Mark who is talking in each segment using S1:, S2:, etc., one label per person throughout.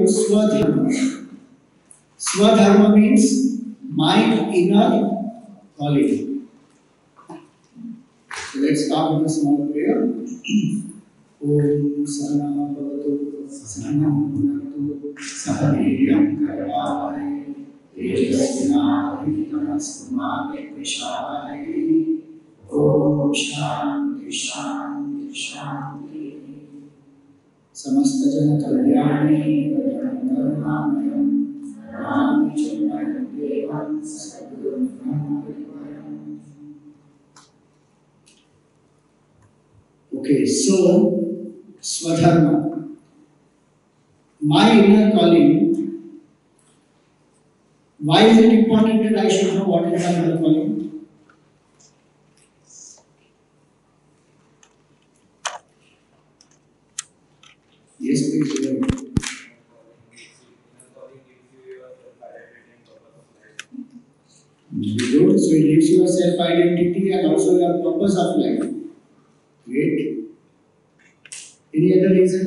S1: Swadharma. Swadharma means my inner calling. So let's start with a small prayer. Om Sahana Bhavatu Sahana Bhunatu Sahaviryam Karvavai Tejasvina Vidhanasamami Vishai. Om Shanti Shanti Shanti. Samasta Jana Kalyani Vadanam Karmamayam Ramachandram Devam Sadgurum Brahmavivaram. Okay, so Swadharma, my inner calling. Why is it important that I should know what is my inner calling? Yes, please. Very good. So it gives you a self-identity and also your purpose of life. Great. Any other reason?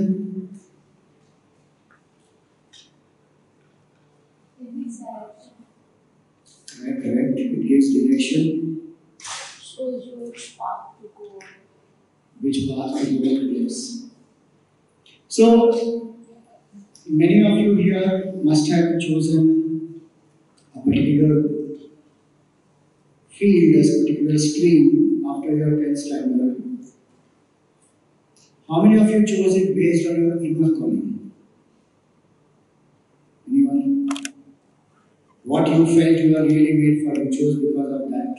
S1: Correct. It gives direction.
S2: Shows you which path to go.
S1: Which path to go, yes. So, many of you here must have chosen a particular field, a particular stream after your 10th standard. How many of you chose it based on your inner calling? Anyone? What you felt you were really made for, you chose because of that.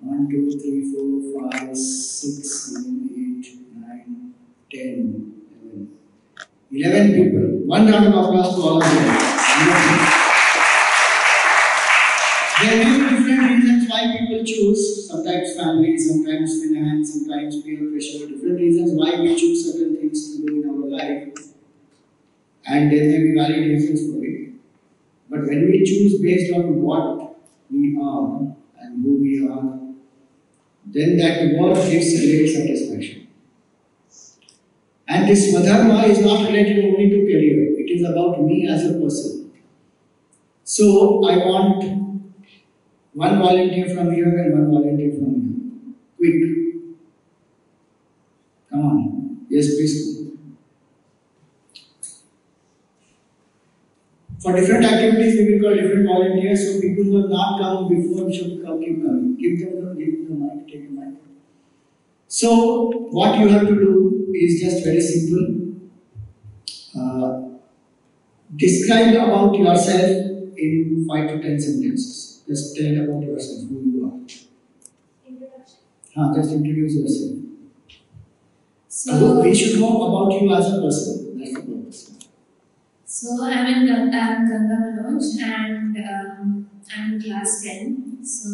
S1: 1, 2, 3, 4, 5, 6, 7, 8, 9, 10, 11 people. One round of applause to all of them. There may be different reasons why people choose. Sometimes family, sometimes finance, sometimes peer pressure. Different reasons why we choose certain things to do in our life. And there may be valid reasons for it. But when we choose based on what we are and who we are, then that work gives great satisfaction. And this Swadharma is not related only to career. It is about me as a person. So I want one volunteer from here and one volunteer from here. Quick. Come on. Yes, please. For different activities, we will call different volunteers. So people who have not come before should come, keep coming. Give them the mic, take the mic. So what you have to do is just very simple. Describe about yourself in 5 to 10 sentences. Just tell about yourself, who you are.
S2: Introduction.
S1: Just introduce yourself.
S2: So
S1: we should know about you as a person. That's the purpose.
S2: So I'm Ganga Manoj and I'm in class 10. So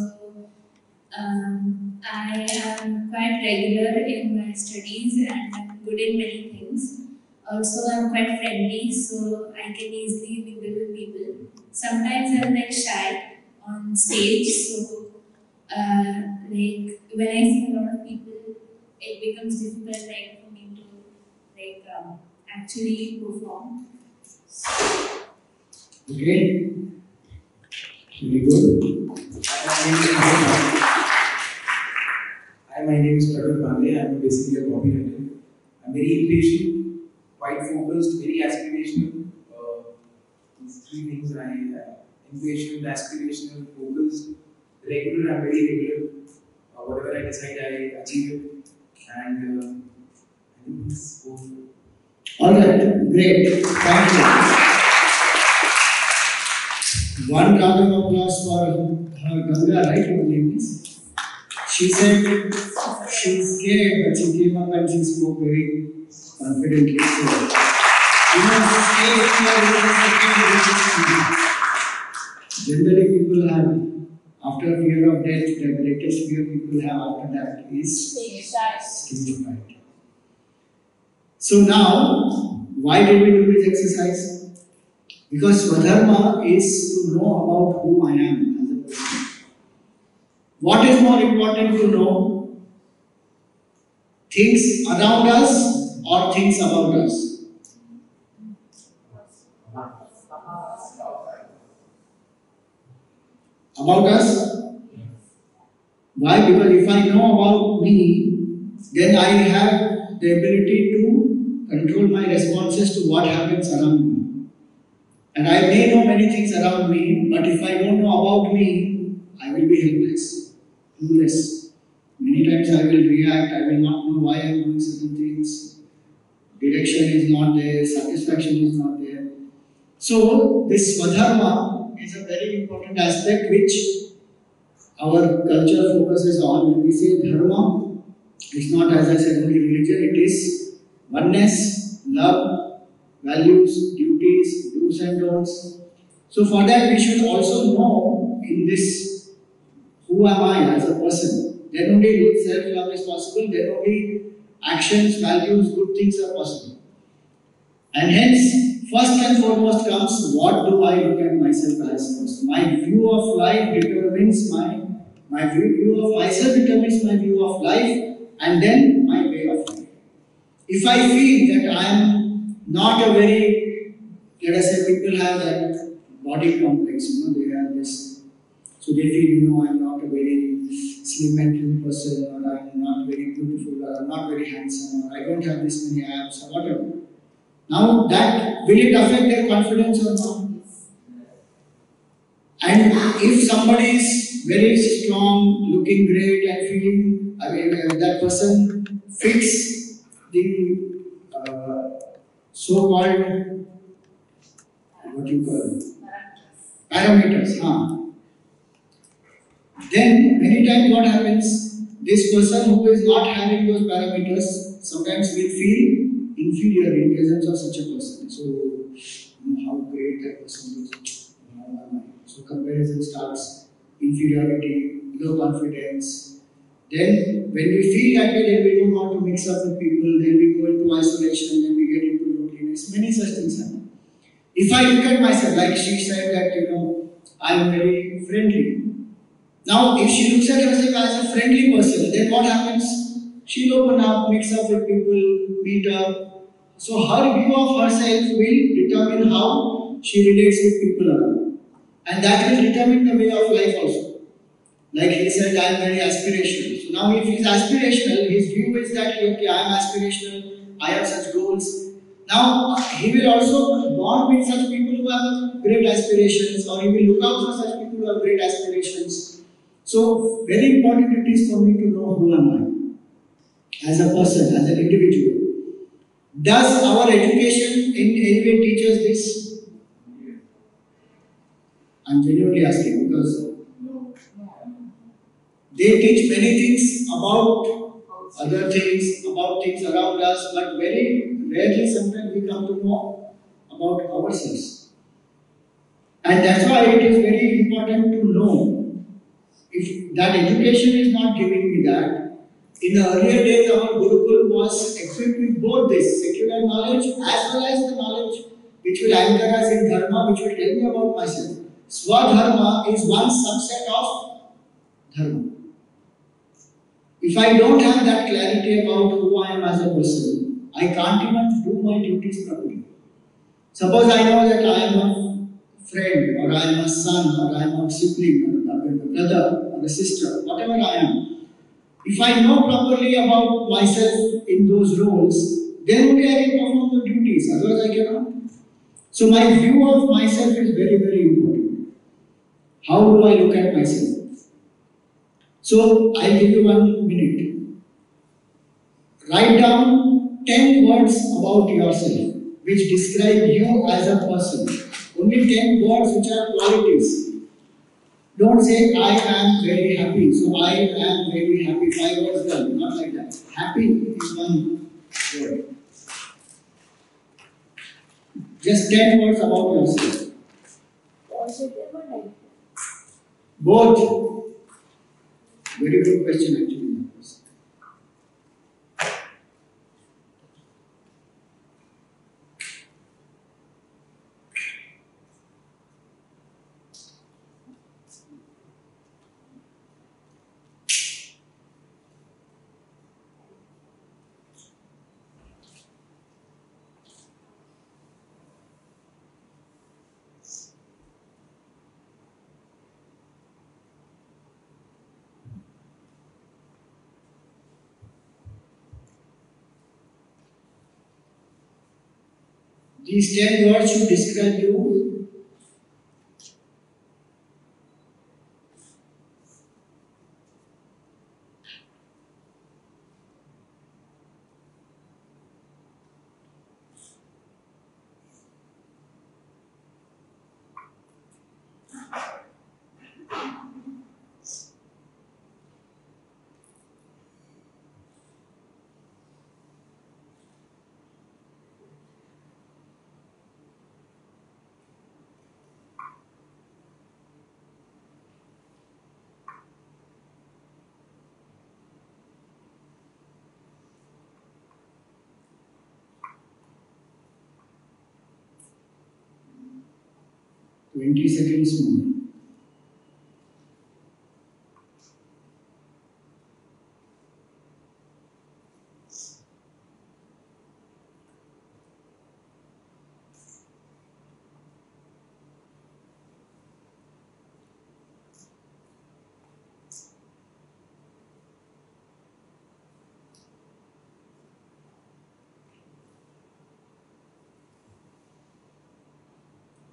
S2: I am quite regular in my studies and I'm good in many things. Also, I'm quite friendly, so I can easily mingle with people. Sometimes I'm like shy on stage, so like when I see a lot of people, it becomes difficult like for me to actually perform.
S1: Okay. Very good.
S3: Hi, my name is Pratik Pandey. I'm basically a copywriter. I'm very impatient, quite focused, very aspirational. These 3 things I impatient, aspirational, focused, regular. I'm very regular. Whatever I decide, I achieve it. And I think it's good.
S1: Alright, great. Thank you. One round of applause for her Ganga, right? Her name is. She said she's scared, but she came up and she spoke very confidently. So, generally people have, after fear of death, the greatest fear people have after that is stage fright. So now, why did we do this exercise? Because Swadharma is to know about who I am as a person. What is more important to know? Things around us or things about us? About us? Why? Because if I know about me, then I have the ability to control my responses to what happens around me. And I may know many things around me, but if I don't know about me, I will be helpless, clueless. Many times I will react, I will not know why I am doing certain things. Direction is not there, satisfaction is not there. So, this Swadharma is a very important aspect which our culture focuses on. When we say Dharma, it's not, as I said, only religion, it is oneness, love, values, duties, do's and don'ts. So, for that, we should also know in this who am I as a person. Then only self-love is possible, then only actions, values, good things are possible. And hence, first and foremost comes, what do I look at myself as first? My view of life determines my view of myself determines my view of life, and then my way of life. If I feel that I am not a very, let us say people have that body complex, they have this, so they feel, I am not a very slim and thin person, or I am not very beautiful, or I am not very handsome, or I don't have this many abs, or whatever. Now that, will it affect their confidence or not? And if somebody is very strong, looking great and feeling, that person fits the so-called, what do you call it? Parameters. Then many times what happens, this person who is not having those parameters sometimes will feel inferior in presence of such a person. So, how great that person is. So comparison starts, inferiority, low confidence. Then when we feel that way, then we don't want to mix up with people, then we go into isolation, then we get into loneliness. Many such things happen. If I look at myself, like she said that, I am very friendly. Now, if she looks at herself as a friendly person, then what happens? She'll open up, mix up with people, meet up. So her view of herself will determine how she relates with people around. And that will determine the way of life also. Like he said, I am very aspirational. So now if he is aspirational, his view is that, okay, I am aspirational, I have such goals. Now, he will also bond with such people who have great aspirations, or he will look out for such people who have great aspirations. So, very important it is for me to know who am I as a person, as an individual. Does our education in any way teach us this? I'm genuinely asking because they teach many things about other things, about things around us, but very rarely sometimes we come to know about ourselves. And that's why it is very important to know. If that education is not giving me that, in the earlier days our Gurukul was equipped with both this secular knowledge as well as the knowledge which will anchor us in Dharma, which will tell me about myself. Swadharma is one subset of Dharma. If I don't have that clarity about who I am as a person, I can't even do my duties properly. Suppose I know that I am a friend, or I am a son, or I am a sibling, or a brother, or a sister, whatever I am. If I know properly about myself in those roles, then only I can perform the duties, otherwise I cannot. So my view of myself is very, very important. How do I look at myself? So I'll give you 1 minute. Write down 10 words about yourself which describe you as a person. Only 10 words which are qualities. Don't say, I am very happy. So, I am very happy. 5 words done. Not like that. Happy is 1 word. Just 10 words about yourself. Both. Very good question actually. These 10 words should describe you. Seconds more.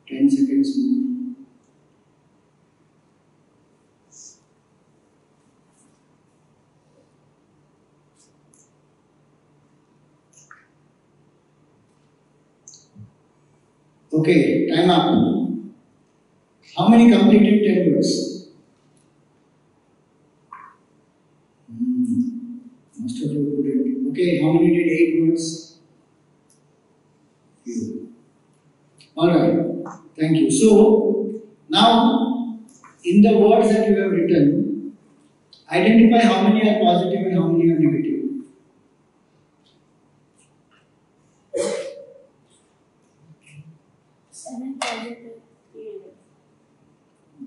S1: Ten seconds more. Okay, time up. How many completed 10 words? Most of you couldn't. Okay, how many did 8 words? Few. Alright, thank you. So, now, in the words that you have written, identify how many are positive and how many are negative.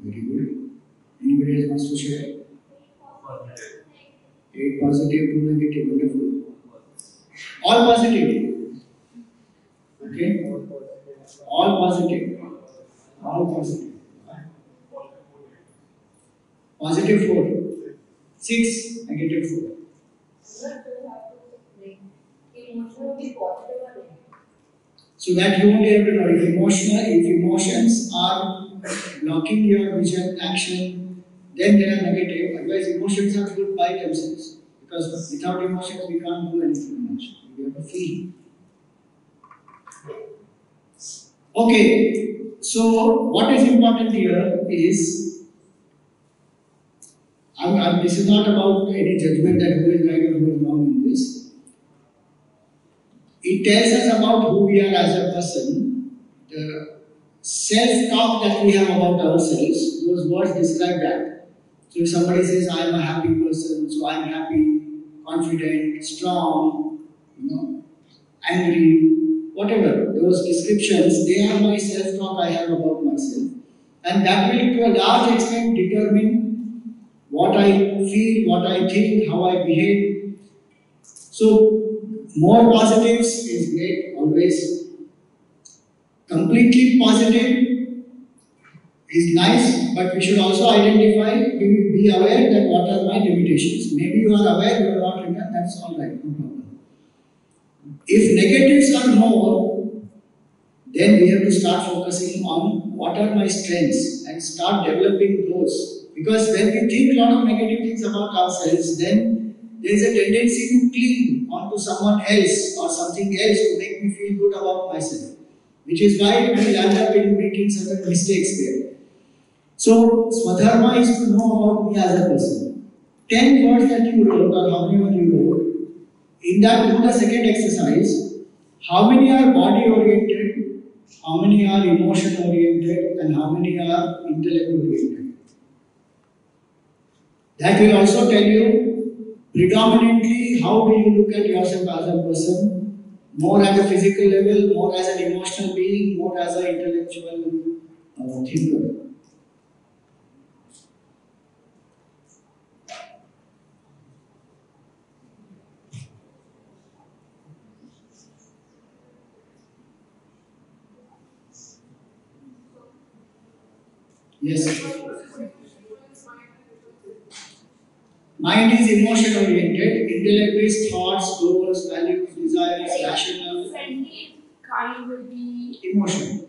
S1: Very good. Anybody else wants to share? 8 positive, 2 negative. Wonderful. All positive. Okay? All positive. All positive. Positive 4. 6 negative 4. So that you won't be able to know if emotions are blocking your vision, action, then they are negative. Otherwise, emotions are good by themselves. Because without emotions, we can't do anything much. We have to feel. Okay, so what is important here is, this is not about any judgment that who is right or who is wrong in this. It tells us about who we are as a person, the self-talk that we have about ourselves. Those words describe that. So if somebody says, I am a happy person, so I am happy, confident, strong, angry, whatever, those descriptions, they are my self-talk I have about myself. And that will to a large extent determine what I feel, what I think, how I behave. So, more positives is great, always. Completely positive is nice, but we should also identify, be aware that what are my limitations. Maybe you are aware, you are not aware, that's alright, no problem. If negatives are more, then we have to start focusing on what are my strengths and start developing those. Because when we think a lot of negative things about ourselves, then there is a tendency to cling onto someone else or something else to make me feel good about myself. Which is why we land up in making certain mistakes there. So, Swadharma is to know about me as a person. 10 words that you wrote, or how many words you wrote, in that, do the second exercise. How many are body oriented, how many are emotion oriented, and how many are intellect oriented? That will also tell you predominantly how do you look at yourself as a person. More at a physical level, more as an emotional being, more as an intellectual thinker. Yes. Mind is emotion oriented, intellect is thoughts, goals, values, desires, rational.
S4: Kind will be
S1: Emotion.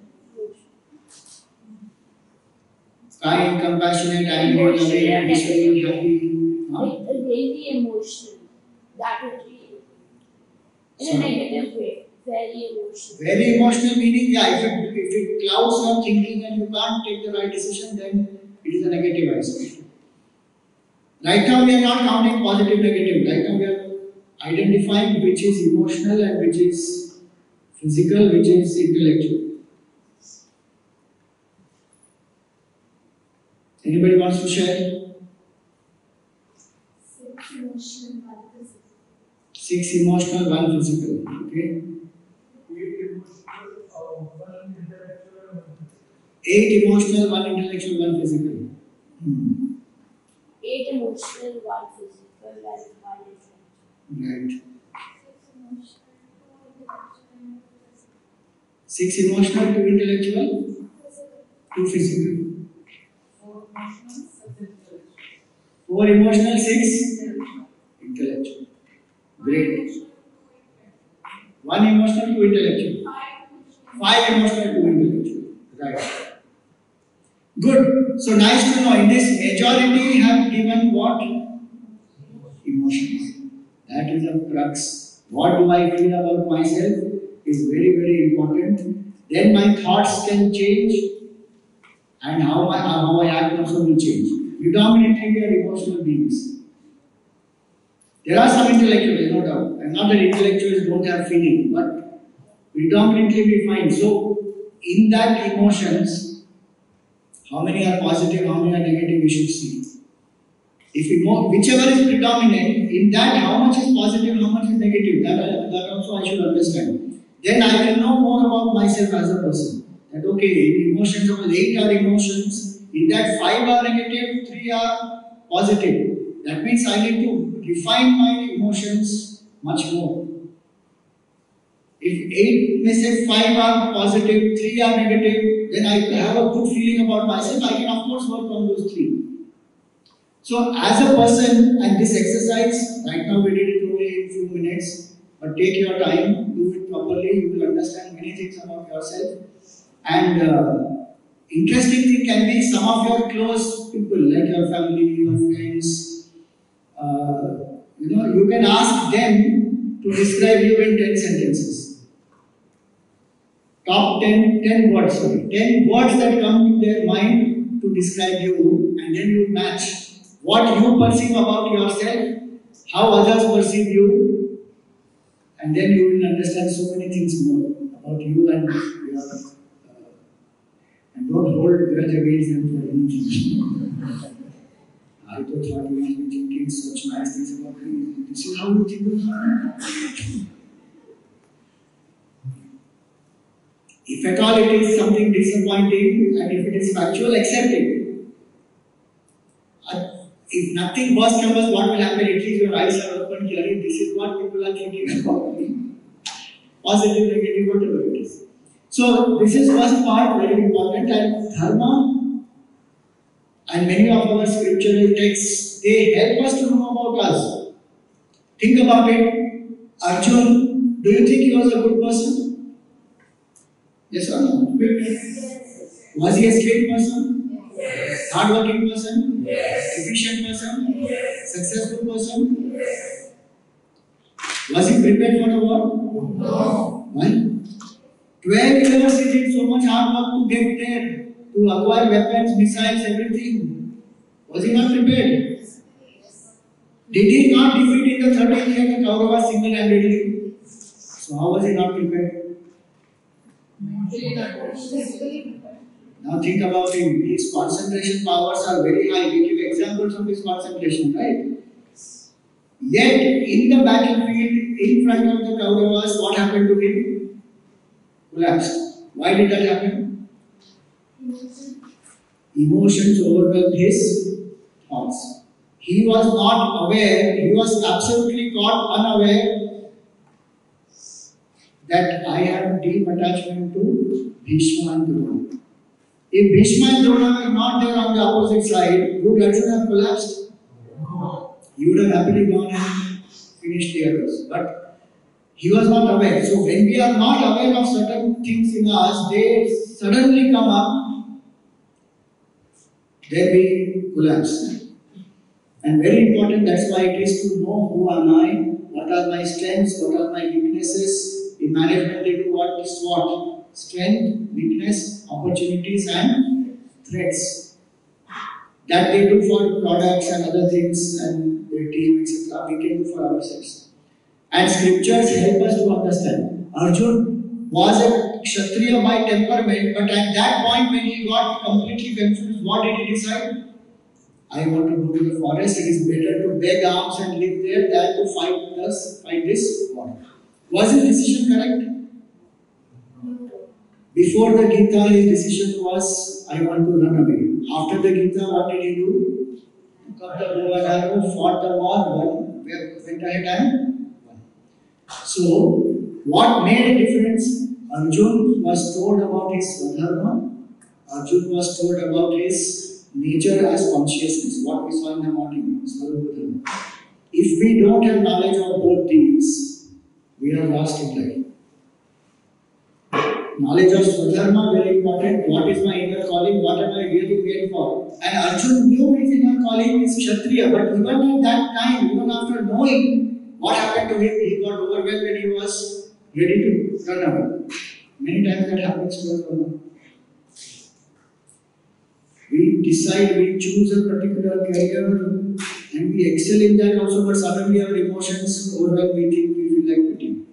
S1: Kind, compassionate, angry, loving, peaceful, happy.
S4: really emotional. That would be in a negative way. Very emotional.
S1: Very emotional meaning, yeah, if it clouds your thinking and you can't take the right decision, then it is a negative aspect. Right now we are not counting positive, negative. Right now we are identifying which is emotional and which is physical, which is intellectual. Anybody wants to share?
S2: 6 emotional, 1 physical.
S1: 6 emotional, 1 physical. Okay. 8 emotional, 1 intellectual, 1 physical.
S4: 8 emotional, 1 physical, and 1 intellectual.
S1: Right. 6 emotional, 2 intellectual, 2 physical. 4 emotional, 6 intellectual. Great. 1 emotional, 2 intellectual. 5 emotional, 2 intellectual. Right. Good. So nice to know. In this, majority have given what? Emotions. That is a crux. What do I feel about myself is very, very important. Then my thoughts can change, and how I act also will change. Predominantly, we are emotional beings. There are some intellectuals, no doubt. And not that intellectuals don't have feeling, but predominantly we find. So, in that emotions, how many are positive, how many are negative, we should see. If we know whichever is predominant, in that how much is positive, how much is negative, that also I should understand. Then I will know more about myself as a person. That okay, emotions, suppose 8 are emotions, in that 5 are negative, 3 are positive. That means I need to refine my emotions much more. If 8 may say 5 are positive, 3 are negative, then I have a good feeling about myself. I can of course work on those 3. So as a person, and this exercise, right now we did it only in a few minutes, but take your time, do it properly, you will understand many things about yourself. And interesting thing can be some of your close people, like your family, your friends, you can ask them to describe you in 10 sentences. Top 10 words, 10 words that come to their mind to describe you, and then you match what you perceive about yourself, how others perceive you, and then you will understand so many things more about you and your. And don't hold grudge against them for anything. I thought you must be thinking such nice things about me. This is how you think of me. If at all it is something disappointing, and if it is factual, accept it. If nothing worse comes, what will happen? At least your eyes are open, hearing this is what people are thinking about me. Positive, negative, whatever it is. So, this is first part, very important, and Dharma and many of our scriptural texts, they help us to know about us. Think about it. Arjun, do you think he was a good person? Yes or no? Yes. Was he a skilled person? Yes. Hardworking person? Yes. Efficient person? Yes. Successful person? Yes. Was he prepared for the war? No. Why? 12 years he did so much hard work to get there, to acquire weapons, missiles, everything. Was he not prepared? Did he not defeat in the 13th year the Kauravas single-handedly? So how was he not prepared? Now think about him. His concentration powers are very high. We give examples of his concentration, right? Yet, in the battlefield, in front of the Kauravas, what happened to him? Collapsed. Why did that happen? Emotions overwhelmed his thoughts. He was not aware, he was absolutely caught unaware that I have deep attachment to Bhishma and Drona. If Bhishma and Drona were not there on the opposite side, would Arjuna have collapsed? He would have happily gone and finished the others. But He was not aware. So when we are not aware of certain things in us, they suddenly come up, then we collapse. And very important, that's why it is to know who am I, what are my strengths, what are my weaknesses. In management, they do what is what? Strength, weakness, opportunities, and threats. That they do for products and other things and their team, etc. We can do for ourselves. And scriptures help us to understand. Arjun was a Kshatriya by temperament, but at that point when he got completely confused, what did he decide? I want to go to the forest. It is better to beg alms and live there than to fight this war. Was his decision correct? Before the Gita, his decision was, I want to run away. After the Gita, what did he do? Took up the bow and arrow, fought the war, went ahead and won. So, what made a difference? Arjun was told about his Swadharma. Arjun was told about his nature as consciousness, what we saw in the morning, Swadharma. If we don't have knowledge of both these, we are lost in life. Knowledge of Swadharma, very important. What is my inner calling? What am I really made for? And Arjun knew his inner calling is Kshatriya, but even at that time, even after knowing what happened to him, he got overwhelmed and he was ready to run away. Many times that happens to us. We decide, we choose a particular career and we excel in that also, but suddenly our emotions overwhelm, we think we feel like quitting.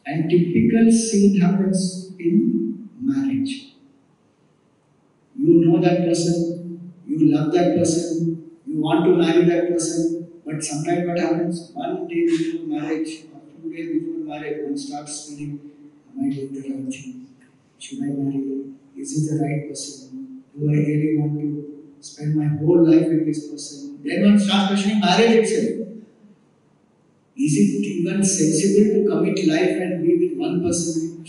S1: And typical scene happens in marriage. You know that person, you love that person, you want to marry that person, but sometimes what happens? One day before marriage, or 2 days before marriage, one starts feeling, am I doing the right thing? Should I marry? Is it the right person? Do I really want to spend my whole life with this person? Then one starts questioning marriage itself. Is it even sensible to commit life and be with one person?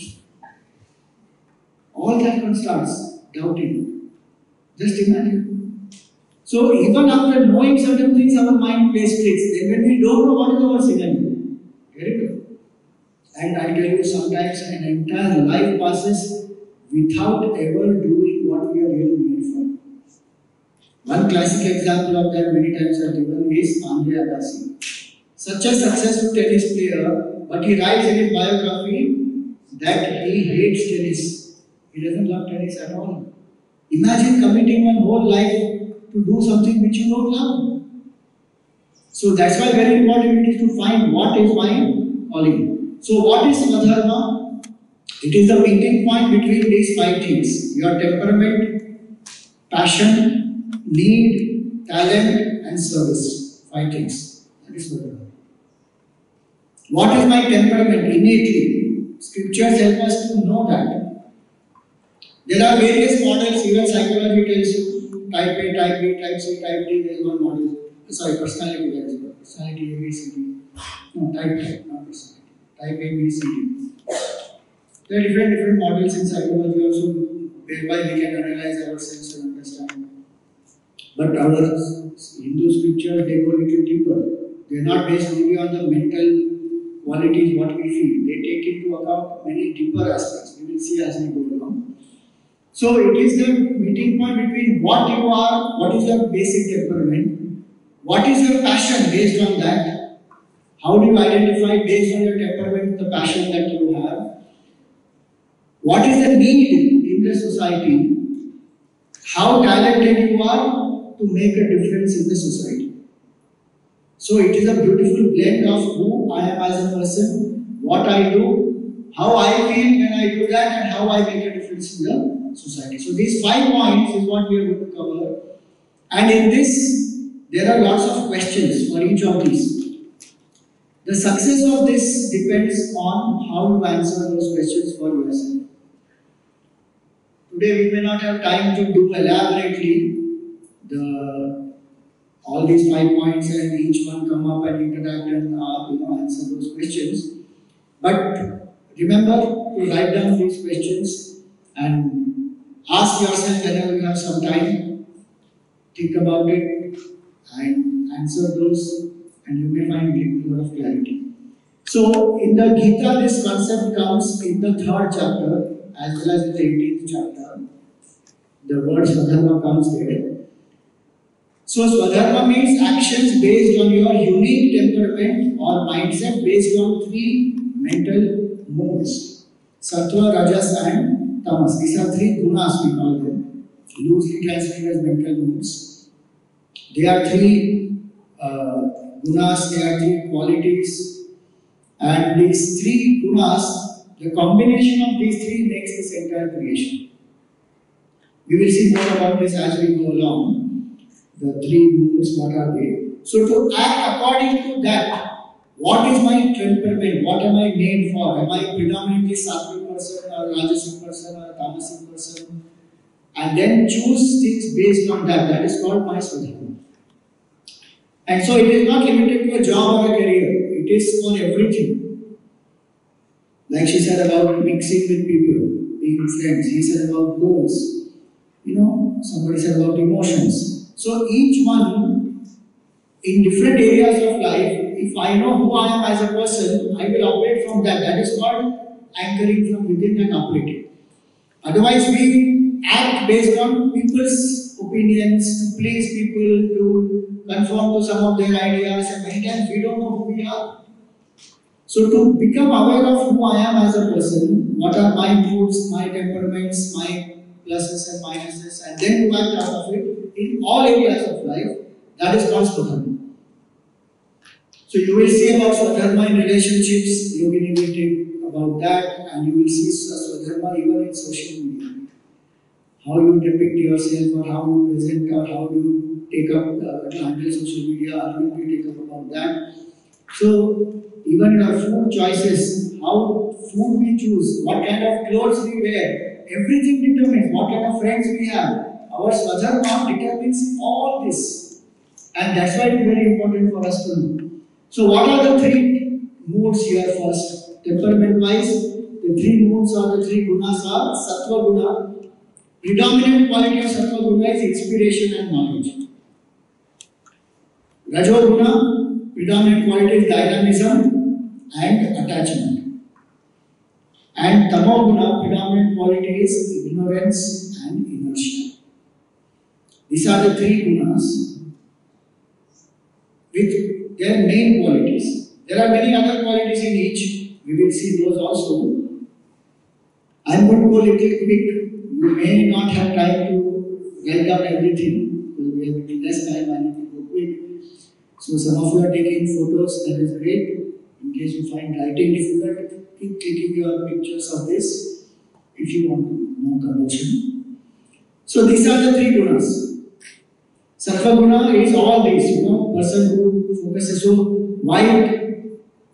S1: All that one starts doubting. Just imagine. So even after knowing certain things, our mind plays tricks. Then when we don't know what is our scenario, very good. And I tell you, sometimes an entire life passes without ever doing what we are really made for. One classic example of that many times I've given is Andre Agassi. Such a successful tennis player, but he writes in his biography that he hates tennis. He doesn't love tennis at all. Imagine committing one whole life to do something which you don't love. So that's why very important it is to find what is my calling. So what is Swadharma? It is the meeting point between these 5 things. Your temperament, passion, need, talent and service. 5 things. That is Swadharma. What is my temperament innately? Scriptures help us to know that. There are various models, even psychology tells you type A, type B, type C, type D, there is one model. Sorry, personality, there is one. Personality A, B, C, D. No, type, not personality. Type A, B, C, D. There are different models in psychology also, whereby we can analyze ourselves and understand. But our Hindu scriptures, they go a little deeper. They are not based only on the mental qualities, what we feel. They take into account many deeper aspects. We will see as we go along. So it is the meeting point between what you are, what is your basic temperament, what is your passion based on that, how do you identify based on your temperament the passion that you have, what is the need in the society, how talented you are to make a difference in the society. So it is a beautiful blend of who I am as a person, what I do, how I feel when I do that, and how I make a difference in the society. So these 5 points is what we are going to cover. And in this, there are lots of questions for each of these. The success of this depends on how you answer those questions for yourself. Today we may not have time to do elaborately all these 5 points and each one come up and interact and answer those questions. But remember to write down these questions and ask yourself whenever you have some time, think about it and answer those, and you may find a lot of clarity. So in the Gita, this concept comes in the 3rd chapter as well as in the 18th chapter. The word Swadharma comes there. So Swadharma means actions based on your unique temperament or mindset based on 3 mental modes. Sattva, Rajas and Tamas. These are 3 gunas we call them. Loosely translated as mental modes. They are 3 gunas, they are 3 qualities. And these 3 gunas, the combination of these 3 makes this entire creation. We will see more about this as we go along. The 3 moods, what are they? So to act according to that, what is my temperament? What am I made for? Am I predominantly sattvic person or rajasic person or tamasic person? And then choose things based on that. That is called my Swadharma. And so it is not limited to a job or a career. It is for everything. Like she said about mixing with people, being friends. He said about goals. Somebody said about emotions. So each one, in different areas of life, if I know who I am as a person, I will operate from that. That is called anchoring from within and operating. Otherwise, we act based on people's opinions, to please people, to conform to some of their ideas, and many times we don't know who we are. So to become aware of who I am as a person, what are my moods, my temperaments, my pluses and minuses, and then to act out of it in all areas of life, that is called Swadharma. So you will see about Swadharma in relationships, Yogini will take about that, and you will see Swadharma even in social media. How you depict yourself, or how you present, or how you take up handle social media, Arvind will take up about that. So even in our food choices, how food we choose, what kind of clothes we wear, everything determines what kind of friends we have. Our Swadharma determines all this. And that's why it's very important for us to know. So what are the 3 moods here first? Temperament-wise, the 3 moods or the 3 gunas are Sattva Guna. Predominant quality of Sattva Guna is inspiration and knowledge. Rajo Guna, predominant quality is dynamism and attachment. And Tamo Guna, predominant quality is ignorance and inertia. These are the 3 gunas with their main qualities. There are many other qualities in each. We will see those also. I am going to go a little quick. You may not have time to write down everything. We have a little less time. I need to go quick. So some of you are taking photos. That is great. In case you find writing difficult, keep taking your pictures of this if you want to know the motion. So these are the 3 gunas. Sattva Guna is all these, person who focuses. So white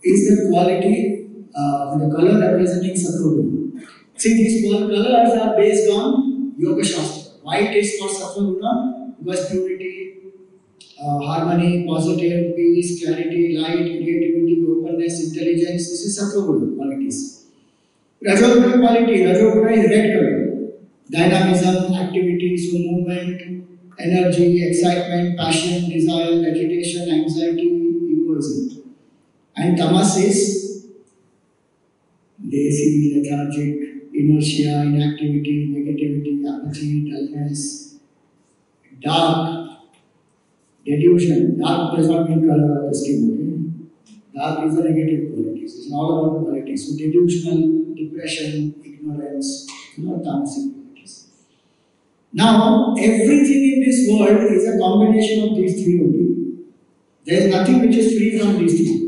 S1: is the quality, the color representing Sattva Guna. See, these colors are based on Yoga Shastra. White is for Sattva Guna because purity, harmony, positive, peace, clarity, light, creativity, openness, intelligence. This is Sattva Guna qualities. Rajo Guna quality, Rajo Guna is red color. Dynamism, activity, so movement, energy, excitement, passion, desire, agitation, anxiety, egoism. And Tamas is lazy, lethargic, inertia, inactivity, negativity, apathy, dullness, dark, delusion. Dark does not mean color of the skin, okay? Dark is the negative qualities. It's all about qualities. So delusional, depression, ignorance, tamasic qualities. Now, everything in this world is a combination of these 3 only. There is nothing which is free from these 3.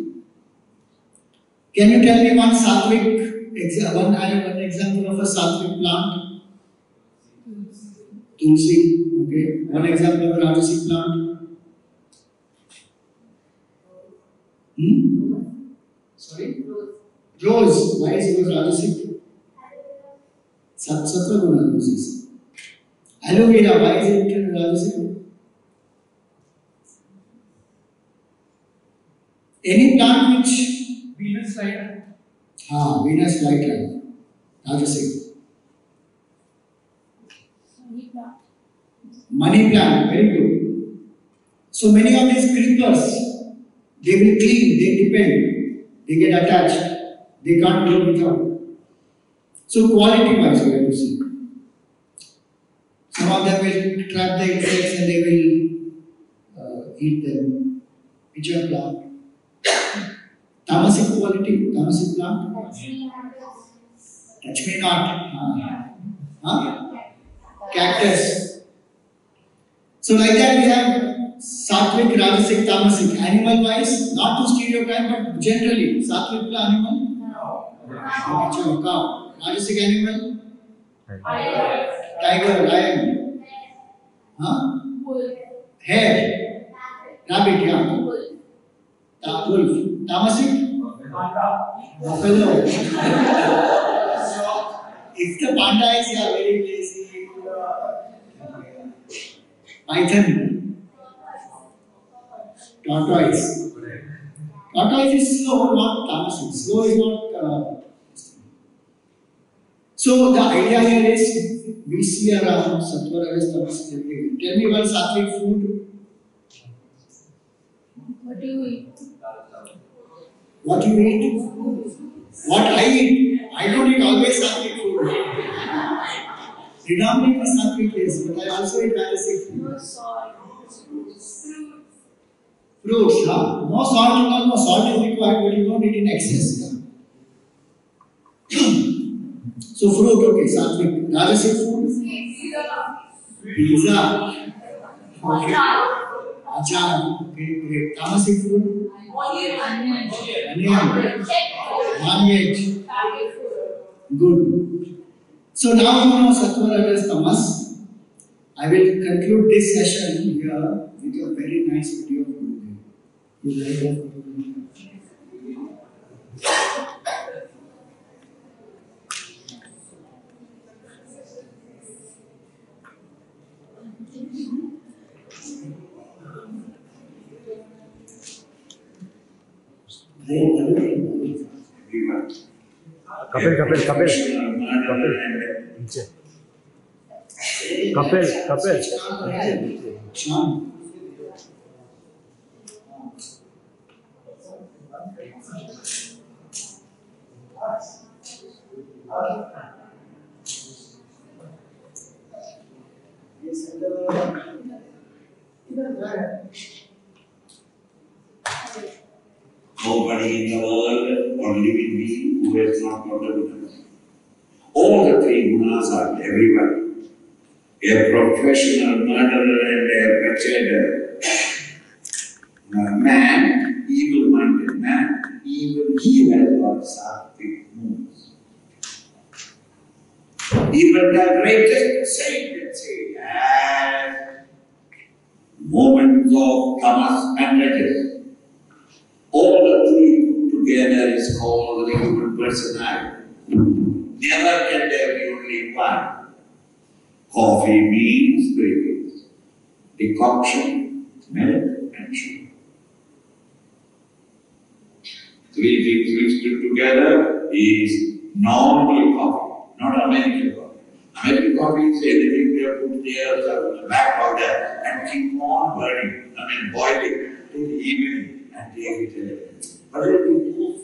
S1: Can you tell me one example of a sattvic plant? Tulsi. Okay. One example of a rajasic plant? Sorry? Rose. Why is rose rajasic? Sattva Guna roses. Aloe vera. Why is it rajasic? Any plant which
S3: Venus light.
S1: Venus flytrap. Rajasic. Money plant, very good. So many of these creepers, they will clean, they depend. They get attached. They can't go without. So quality-wise, we have to see. Some of them will trap their eggs and they will eat them. Which are plant? Tamasic quality, tamasic plant? Touch me not. Cactus. So like that we have Sattvic, Rajasic, Tamasic. Animal-wise, not to stereotype, but generally, Sattvic animal? No. Okay, cow. Rajasic animal? Tiger, lion. Hare. Rabbit, yeah. Wolf. Tamasic? Buffalo. So, if the panda is very lazy, python. Tortoise. Tortoise is slow, not tamasic. Slow is not. So the idea here is we see around sattva, rajas, tamas everywhere. Tell me one sattvic food.
S4: What do you eat?
S1: What you eat? What I eat? I don't eat always sattvic food. Predominantly sattvic, yes, but I also eat rajasic food.
S4: No salt.
S1: Fruits, huh? No salt, no salt is required, but you don't eat in excess. So fruit, okay, sattvic. Rajasic food? Pizza. Okay. Achar. Okay, great. Tamasic food? Onion. Non-veg. Good. So now you know sattva, rajas, tamas. I will conclude this session here with a very nice video of Gurudev. You like that?
S5: Kapil.
S6: Nobody in the world only with me who has not got the gunas. All the three gunas are everywhere. A professional murderer and a wretched man, evil-minded man, even he has got sattvic moods. Even the greatest saint, let's say, has moments of tamas and rajas. All the three put together is called the human personality. Never can there be only one. Coffee means three things: decoction, milk, and sugar. Three things mixed together is normally coffee, not American coffee. American coffee is anything they have put there, black powder, and keep on burning, boiling till the evening. And take it. But it will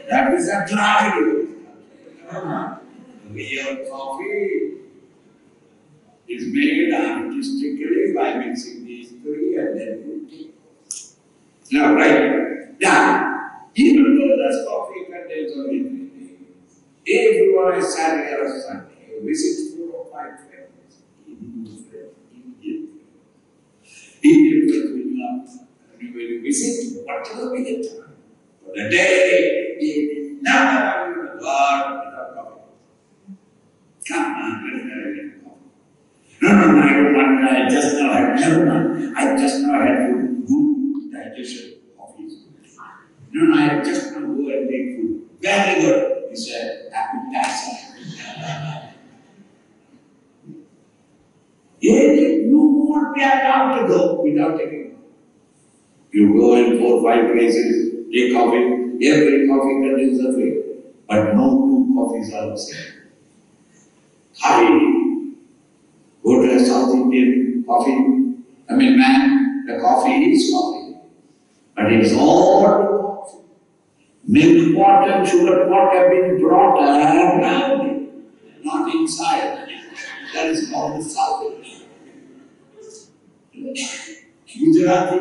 S6: that is a tragedy. Real coffee is made artistically by mixing these three and then putting. Now, right now, even though this coffee contains only three things, if you are a Saturday or Sunday, visit 4 or 5 friends, Indian friends will when you visit, whatever be the time, for the day, evening, never have you the word without coffee. Come on, let's have a coffee. No, I don't want, I just now had, never mind. I just now had good digestion coffee. No, I just now go and make food. Very good. He said, appetizer. You won't be allowed to go without taking. You go in 4 or 5 places, take coffee, every coffee contains a flavor, but no 2 coffees are the same. Go to a South Indian coffee, the coffee is coffee, but But it's all milk pot and sugar pot have been brought around, not inside. That is called the South. Gujarati,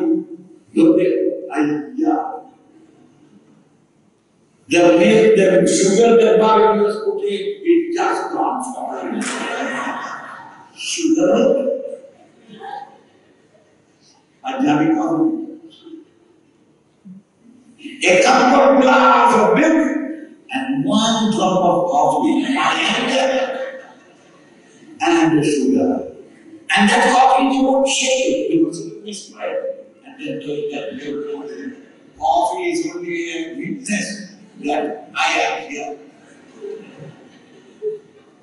S6: look there, yeah. The milk, the sugar that Baba was putting, it just gone for sugar, Punjabi coffee. A cup of glass of milk and one drop of coffee and the sugar. And that coffee you won't shake it because it is right. And then take that milk. Coffee is only a witness that I am here.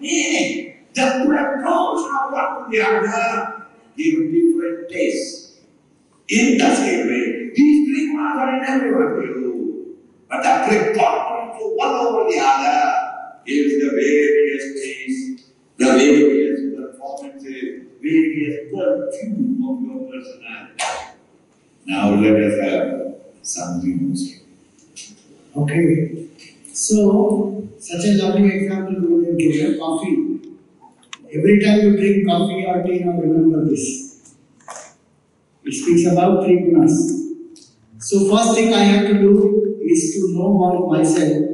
S6: Meaning, the approach of one to the other give different tastes. In the same way, these three gunas are in everyone view. But the preponderance of one over the other gives the various tastes, the various performances, various perfume of your personality. Now let us have something else.
S1: Okay. So, such a lovely example you gave, coffee. Every time you drink coffee or tea, now remember this. It speaks about three gunas. So, first thing I have to do is to know about myself.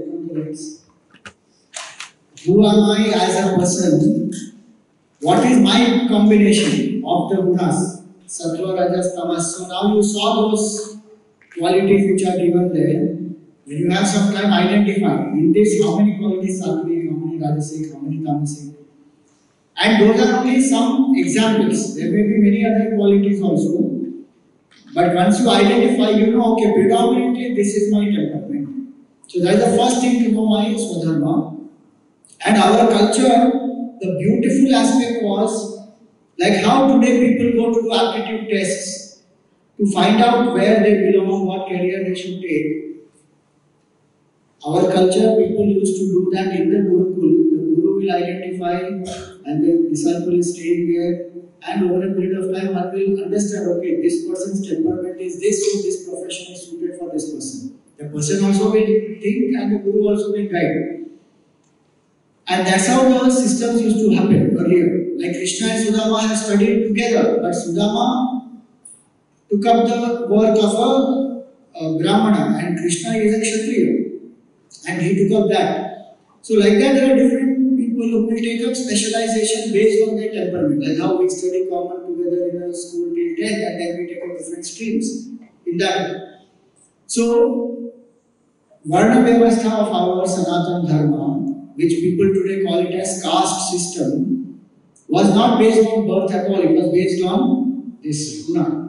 S1: Who am I as a person? What is my combination of the gunas? Sattva, Rajas, Tamas. So, now you saw those qualities which are given there. When you have some time, identify in this how many qualities sattvic, how many rajasic, how many tamasic. And those are only some examples. There may be many other qualities also. But once you identify, you know, okay, predominantly this is my temperament. So that is the first thing to know my Swadharma. And our culture, the beautiful aspect was like how today people go to do aptitude tests to find out where they belong, what career they should take. Our culture, people used to do that in the Gurukul. The Guru will identify and the disciple is staying there, and over a period of time one will understand, okay, this person's temperament is this, so this profession is suited for this person. The person also will think and the Guru also will guide. And that's how the systems used to happen earlier. Like Krishna and Sudama have studied together, but Sudama took up the work of a Brahmana and Krishna is a Kshatriya. And he took up that. So like that there are different people who will take up specialization based on their temperament. Like how we study common together in a school till 10th and then we take up different streams in that. So Varna Vyavastha of our Sanatana Dharma, which people today call it as caste system, was not based on birth at all. It was based on this guna.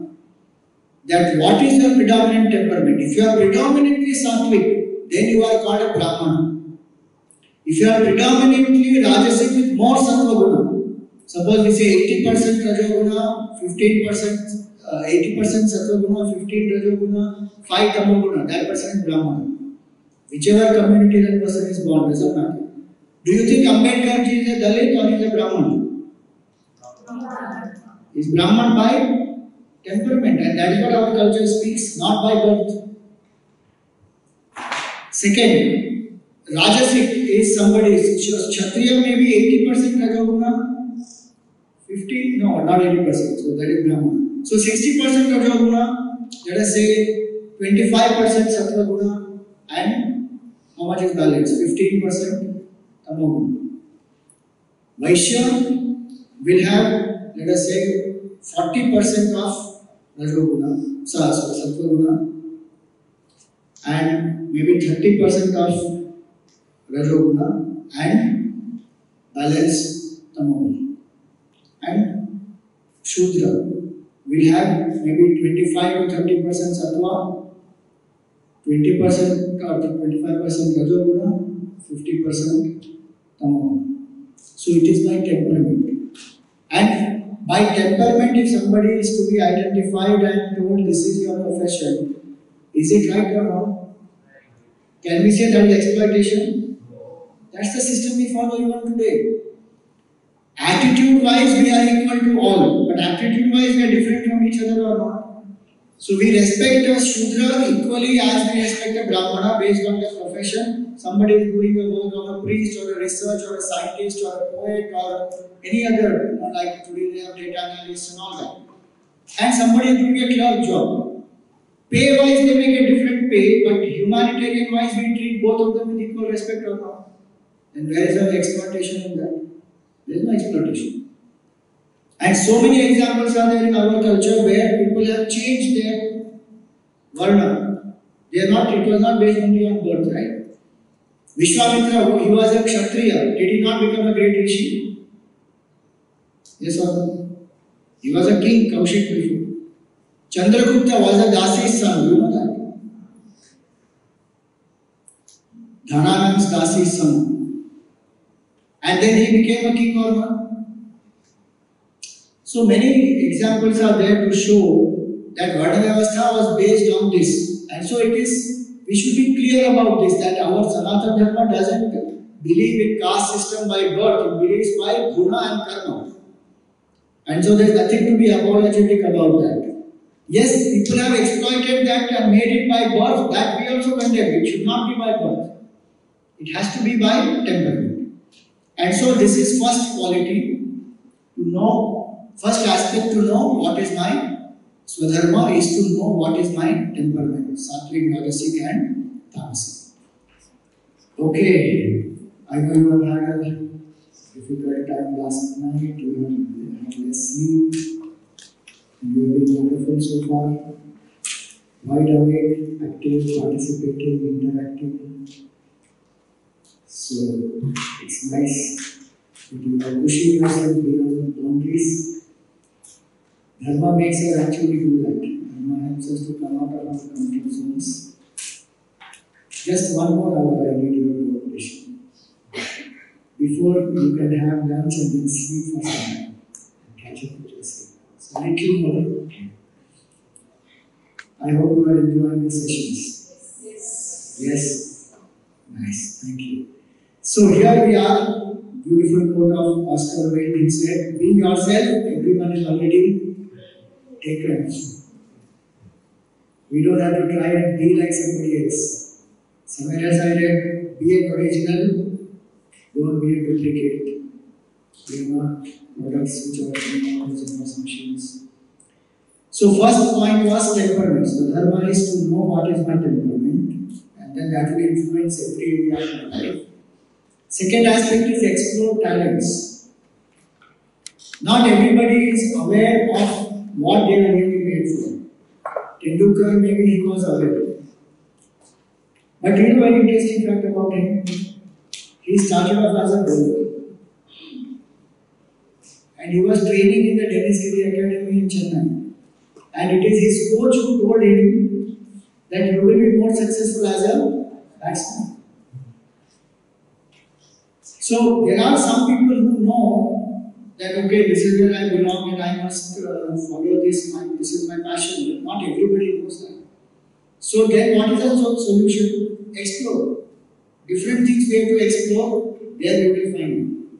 S1: That what is your predominant temperament? If you are predominantly sattvic, then you are called a Brahmana. If you are predominantly Rajasic with more Sattva Guna, suppose we say 80% Rajoguna, 15%, 80% Sattva Guna, 15 Rajoguna, 5 Tamo Guna, that person is Brahmana. Whichever community that person is born, doesn't matter. Do you think Ambedkar ji is a Dalit or is a Brahman? He is Brahman by temperament, and that is what our culture speaks, not by birth. Second, Rajasic is somebody, Kshatriya may be 80% Rajoguna, 50, no, not 80%, so that is Brahmana. So 60% Rajoguna, let us say 25% Sattva Guna, and how much is balance? 15% Tamoguna. Vaishya will have, let us say, 40% of Rajoguna, Sattva Guna, and maybe 30% of Rajoguna and balance Tamoguna. And Shudra will have maybe 25 to 30% Sattva, 20% or 25% Rajoguna, 50% Tamoguna. So it is by temperament. And by temperament, if somebody is to be identified and told this is your profession, is it right or wrong? Can we say that is exploitation? That's the system we follow even today. Attitude wise, we are equal to all, but aptitude wise, we are different from each other or not? So we respect a Shudra equally as we respect a Brahmana based on their profession. Somebody is doing a work of a priest or a research or a scientist or a poet or any other, like today they have data analysts and all that. And somebody is doing a clerk job. Pay wise they make a different pay, but humanitarian wise we treat both of them with equal respect or not. And where is our exploitation in that? There is no exploitation. And so many examples are there in our culture where people have changed their varna. They are not, it was not based only on birth, right? Vishwamitra, he was a Kshatriya. Did he not become a great rishi? Yes or no? He was a king, Kaushik before. Chandragupta was a Dasi's son, you know that? Dhananand's Dasi's son. And then he became a king or not? So many examples are there to show that Varna Vyavastha was based on this. And so it is, we should be clear about this, that our Sanatana Dharma doesn't believe in caste system by birth, it believes by guna and karma. And so there is nothing to be apologetic about that. Yes, people have exploited that and made it by birth, that we also condemn. It should not be by birth. It has to be by temperament. And so this is first quality, to know, first aspect to know what is my Swadharma is to know what is my temperament, Sattvic, Rajasic and Tamasic. Okay, I know you have had a difficult time last night, you have had less sleep, and you have been wonderful so far. Wide awake, active, participating, interacting. So, it's nice that you are pushing yourself beyond the boundaries. Dharma makes us actually do that. Dharma helps us to come out of our comfort zones. Just one more hour I need your cooperation. Before you can have lunch and then sleep for some time. And catch up with your sleep. So little more. I hope you are enjoying the sessions. Yes. Yes? Nice, thank you. So here we are. Beautiful quote of Oscar Wilde. He said, be yourself, everyone is already taken. We don't have to try and be like somebody else. Somewhere else I read, be an original, don't be a duplicate. We are not products which are technologies and machines. So first point was temperament. So Dharma is to know what is my temperament, and then that will influence every area of my life. Second aspect is explore talents. Not everybody is aware of what they are really made for. Tendulkar, maybe he was aware. But you know an interesting fact about him? He started off as a bowler. And he was training in the Dennisgiri Academy in Chennai. And it is his coach who told him that you will be more successful as a batsman. So there are some people who know that okay, this is where I belong and I must follow this, this is my passion, but not everybody knows that. So then what is the solution? Explore. Different things we have to explore, there we will find.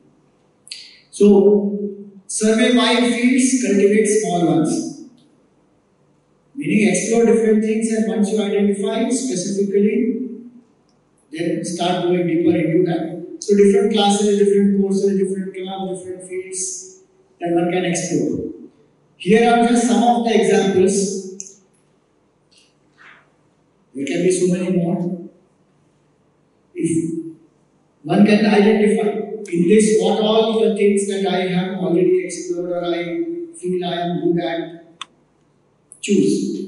S1: So, survey wide fields, cultivate small ones. Meaning explore different things, and once you identify specifically, then start going deeper into that. So different classes, different courses, different clubs, different fields that one can explore. Here are just some of the examples. There can be so many more. If one can identify in this what all the things that I have already explored or I feel I am good at, choose.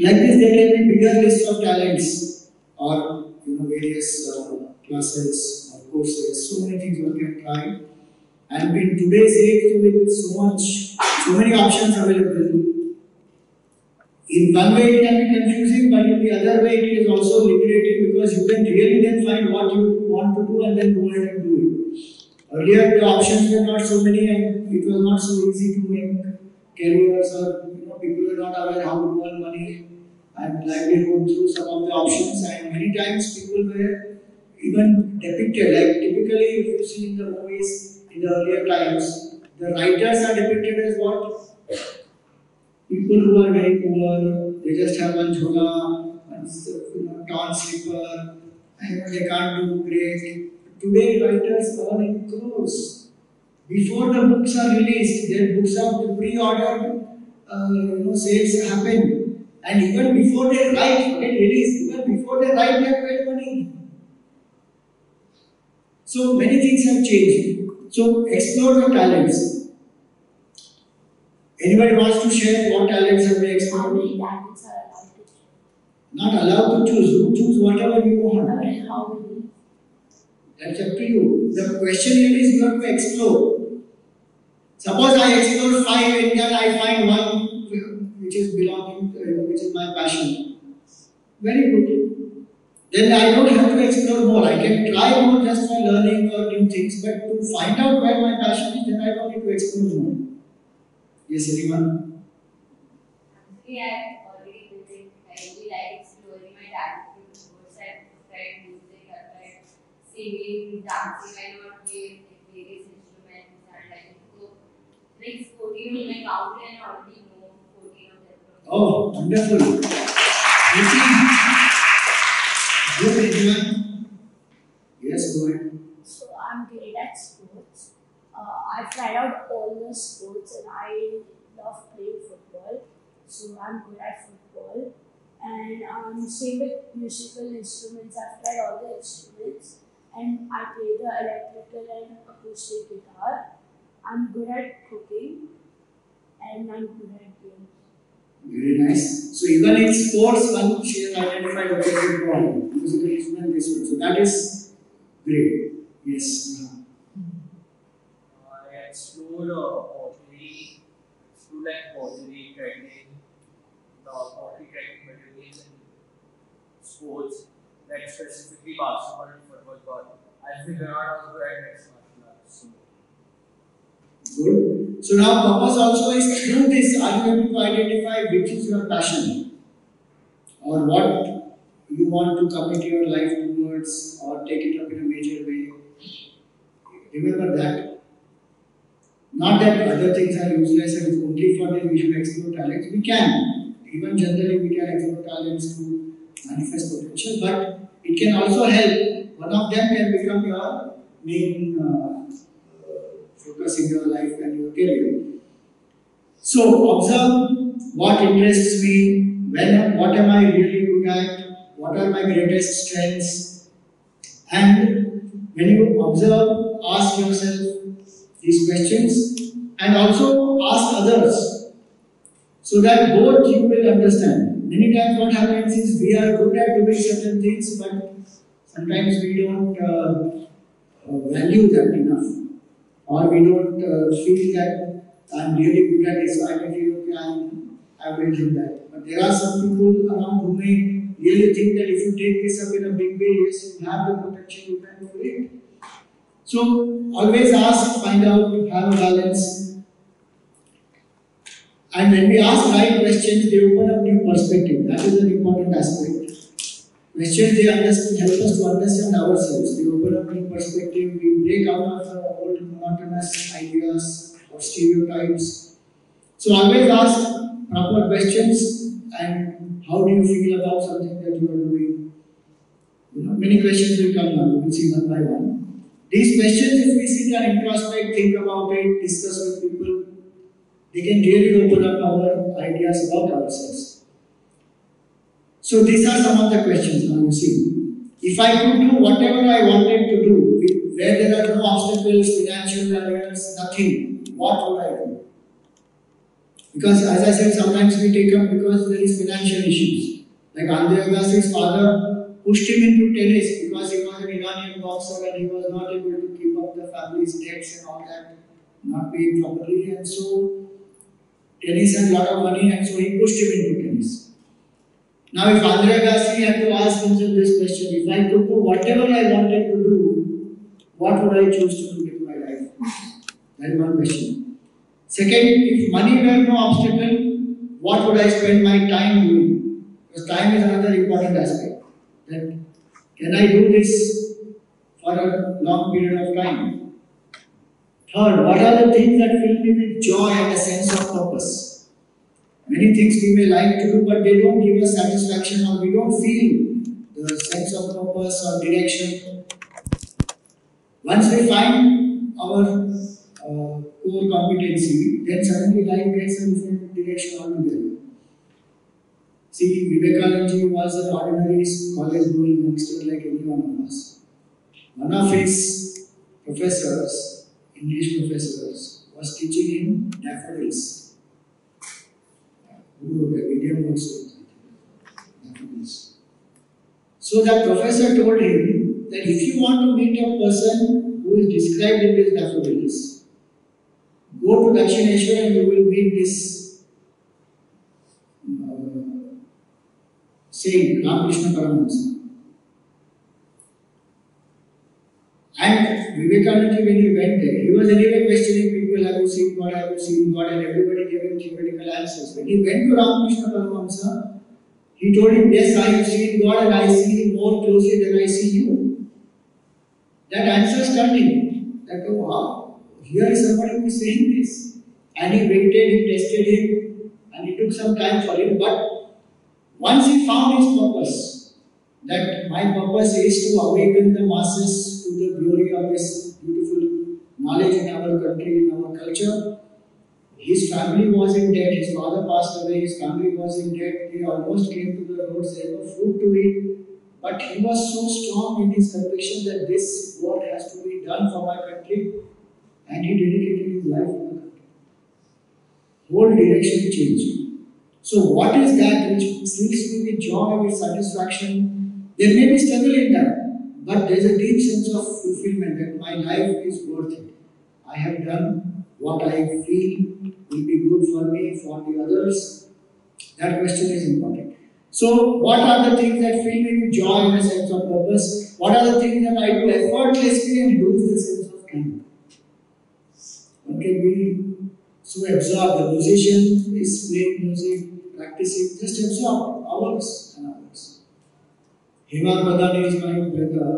S1: Like this, there can be bigger list of talents or various classes or courses. So many things one can try. And in today's age, with so many options available, in one way it can be confusing, but in the other way it is also liberating because you can really then find what you want to do and then go ahead and do it. Earlier the options were not so many and it was not so easy to make careers or people were not aware how to earn money and livelihood through some of the options, and many times people were even depicted, like typically if you see in the movies in the earlier times, the writers are depicted as what? People who are very poor, they just have one jhola, one torn slipper, and they can't do great. Today, writers earn in crores. Before the books are released, their books are pre-ordered, sales happen. And even before they write, get released, even before they write, they have paid money. So many things have changed. So explore your talents. Anybody wants to share what talents have they explored?
S4: How many talents are allowed to choose?
S1: Not allowed to choose. You choose whatever you want.
S4: How many?
S1: That's up to you. The question here is you have to explore. Suppose I explore 5 and then I find one which is belonging, which is my passion. Very good. Then I don't have to explore more. I can try more just for learning or new things, but to find out where my passion is, then I don't need to explore more. Yes, anyone?
S7: Yeah, I've already did it. I really like exploring my talent with sports. I've tried music, I've tried singing, dancing. I know how to play various instruments and I so like 14 on my count and I already know 14 of them.
S1: Oh, wonderful. You see? Good, anyone? Yes, go ahead.
S4: So I'm great at sports. I've tried out all the sports and I love playing football. So I'm good at football. And same with musical instruments. I've tried all the instruments and I play the electrical and acoustic guitar. I'm good at cooking and I'm good at games.
S1: Very nice. So even in sports, one she has identified a very problem. Musical instrument, this one. So that is great. Yes.
S8: I explored pottery, pottery, trading, pottery trading materials and sports, like specifically basketball and football. But I figured out I was good at mixed martial arts.
S1: Good. So now purpose also is through this, are you able to identify which is your passion or what you want to commit your life towards or take it up in a major way. Remember that. Not that other things are useless and only for them we should explore talents. We can. Even generally we can explore talents to manifest potential, but it can also help. One of them can become your main focus in your life and your career. So observe what interests me, what am I really good at, what are my greatest strengths, and when you observe, ask yourself these questions and also ask others so that both you will understand. Many times what happens is we are good at doing certain things, but sometimes we don't value that enough, or we don't feel that I'm really good at this, so I can feel okay, I'm average in that. But there are some people around who may really think that if you take this up in a big way, yes, you have the potential, you can do it. So always ask, find out, have a balance. And when we ask right questions, they open up new perspective. That is an important aspect. Questions they help us to understand ourselves. They open up new perspective. We break out of the old monotonous ideas or stereotypes. So always ask proper questions and how do you feel about something that you are doing. Many questions will come now. We will see one by one. These questions, if we sit and introspect, think about it, discuss with people, they can really open up our ideas about ourselves. So these are some of the questions now you see. If I could do whatever I wanted to do, where there are no obstacles, financial barriers, nothing, what would I do? Because as I said, sometimes we take up because there is financial issues. Like Andre Agassi's father pushed him into tennis because he was an Iranian boxer and he was not able to keep up the family's debts and all that, not paying properly, and so tennis had a lot of money and so he pushed him into tennis. Now if Andre Agassi had to ask himself this question, if I could do whatever I wanted to do, what would I choose to do with my life? That is one question. Second, if money were no obstacle, what would I spend my time doing? Because time is another important aspect. That can I do this for a long period of time? Third, what are the things that fill me with joy and a sense of purpose? Many things we may like to do, but they don't give us satisfaction or we don't feel the sense of purpose or direction. Once we find our core competency, then suddenly life gets a different direction altogether. See, Vivekananda was an ordinary college going youngster like any one of us. One of his professors, English professors, was teaching him daffodils. Who wrote a medium also? Daffodils. So that professor told him that if you want to meet a person who is described in these daffodils, go to Dakshineshwar and you will meet this saint, Ramakrishna Paramahansa. And Vivekananda, when he went there, he was anyway questioning people, have you seen God, have you seen God, and everybody gave him theoretical answers. When he went to Ramakrishna Paramahansa, he told him, yes, I have seen God and I see him more closely than I see you. That answer stunned him. That, oh wow, here is somebody who is saying this. And he waited, he tested him, and it took some time for him. But once he found his purpose, that my purpose is to awaken the masses to the glory of this beautiful knowledge in our country, in our culture. His family was in debt, his father passed away, his family was in debt, they almost came to the roads, there was food to eat. But he was so strong in his conviction that this work has to be done for my country, and he dedicated his life to the country. Whole direction changed. So what is that which fills me with joy, with satisfaction? There may be struggle in that, but there is a deep sense of fulfillment that my life is worth it. I have done what I feel will be good for me, for the others. That question is important. So what are the things that fill me with joy and a sense of purpose? What are the things that I do effortlessly and lose the sense of time? One can be so absorbed. The musician is playing music, practicing, just absorbed hours and hours. Hemant Madani is my brother.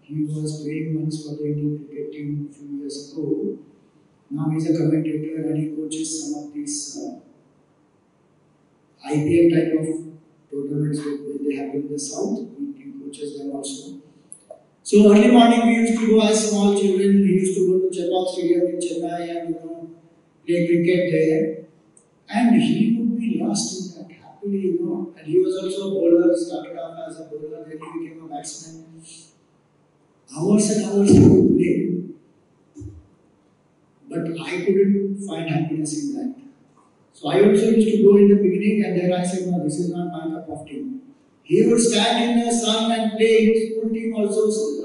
S1: He was playing once for the Indian cricket team a few years ago. Now he is a commentator and he coaches some of these IPL type of tournaments that they have in the south. He coaches them also. So early morning we used to go as small children. We used to go to Chepauk Stadium in Chennai and play cricket there. And he would be lost in that happily, And he was also a bowler. Started off as a bowler, then he became a batsman. Hours and hours he would play. But I couldn't find happiness in that. So I also used to go in the beginning and then I said, no, this is not my cup of tea. He would stand in the sun and play. His school team also,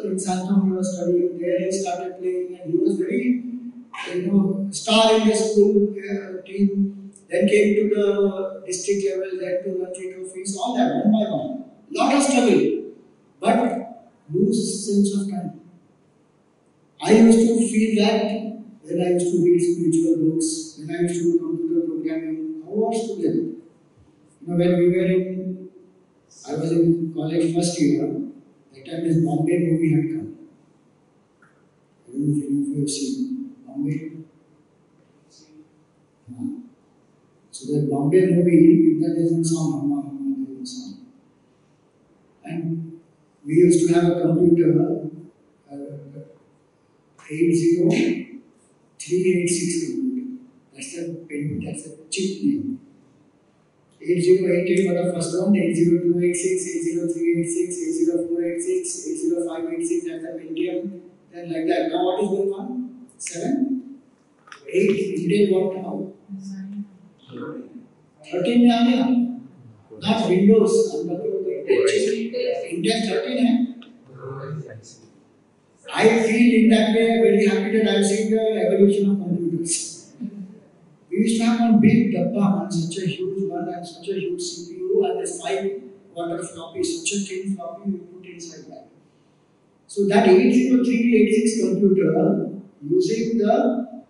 S1: in Santham he was studying there, he started playing and he was very, star in the school team. Then came to the district level, then to Ranji trophies, all that, one by one. Lot of struggle, but lose sense of time. I used to feel that when I used to read spiritual books, when I used to do computer programming, hours together. When we were I was in college first year, that time this Bombay movie had come. I don't know if any of you have seen Bombay. So that Bombay movie, that is in song, and we used to have a computer, 80386 computer. That's a chip name. 8088 for the first one, 80286, 80386, 80486, 80586, that's the Pentium, then like that. Now what is going on? 7? 8, Intel what now? 13 now? Not Windows, I'm talking about the Intel chip. Intel 13 I feel in that way very happy that I've seen the evolution of computers. We used to have one big dabba, and such a huge one, and such a huge CPU, and this 5-quarter floppy, such a thin floppy we put inside that. So that 80386 computer, using the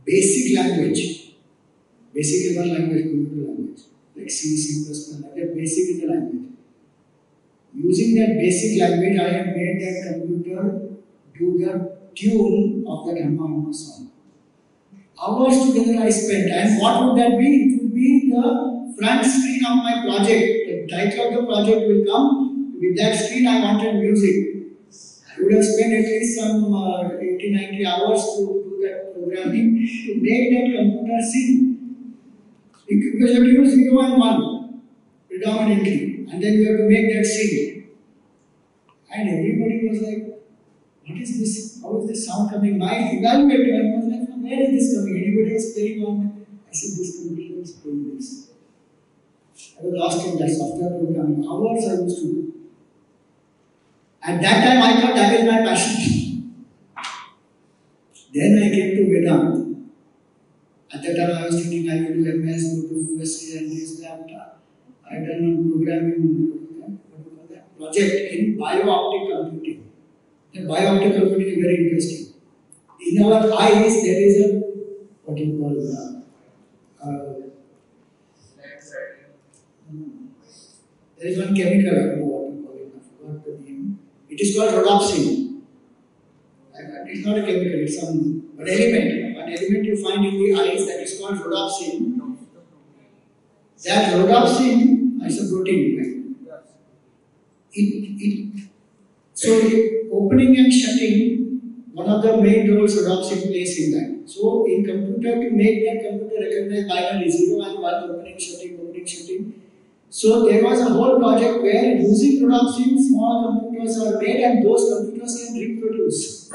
S1: basic language, basic level language, computer language, like C, C++, like that basic is the language. Using that basic language, I have made that computer do the tune of the Dharma song. Hours together I spent. And what would that be? It would be the front screen of my project. The title of the project will come. With that screen I wanted music. I would have spent at least some 80-90 hours to do that programming to make that computer sing. Because you have to use 0 and 1 predominantly, and then you have to make that sing. And everybody was like, what is this? How is this sound coming? My evaluator was like, where is this coming? Anybody is playing on? I said, this computer is playing this. I was lost in that software programming. Hours I used to do. At that time I thought that is my passion. Then I came to Vedanta. At that time I was thinking I will do MS, go to USA and this, that. I had done one programming project in bio-optic computing. The bio-optic computing is very interesting. In our eyes there is a, what you call, there is one chemical, I don't know what you call it, I forgot the name. It is called rhodopsin. It's not a chemical, it's some an element. An element you find in the eyes that is called rhodopsin. That rhodopsin is a protein, right? So opening and shutting, one of the main roles rhodopsin plays in that. So in computer, to make that computer recognize binary 0 and 1, opening, shutting. So there was a whole project where using rhodopsin, small computers are made and those computers can reproduce.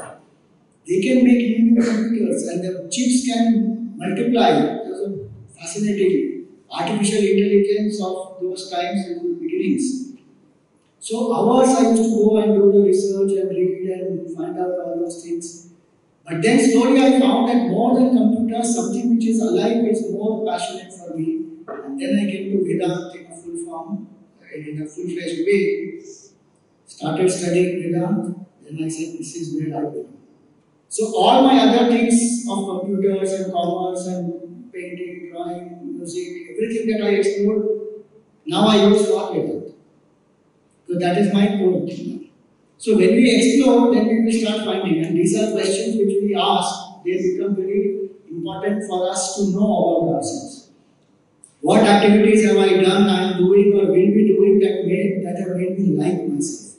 S1: They can make new computers and the chips can multiply. It was a fascinating artificial intelligence of those times in the beginnings. So hours I used to go and do the research and read and find out all those things. But then slowly I found that more than computers, something which is alive is more passionate for me. And then I came to Vedanta in a full form, in a full-fledged way. Started studying Vedanta. Then I said, this is where I belong. So all my other things of computers and commerce and painting, drawing, music, everything that I explored, now I use for Vedanta. So that is my core thing. So when we explore, then we will start finding. And these are questions which we ask. They become very important for us to know about ourselves. What activities have I done, I am doing or will be doing that have made me like myself?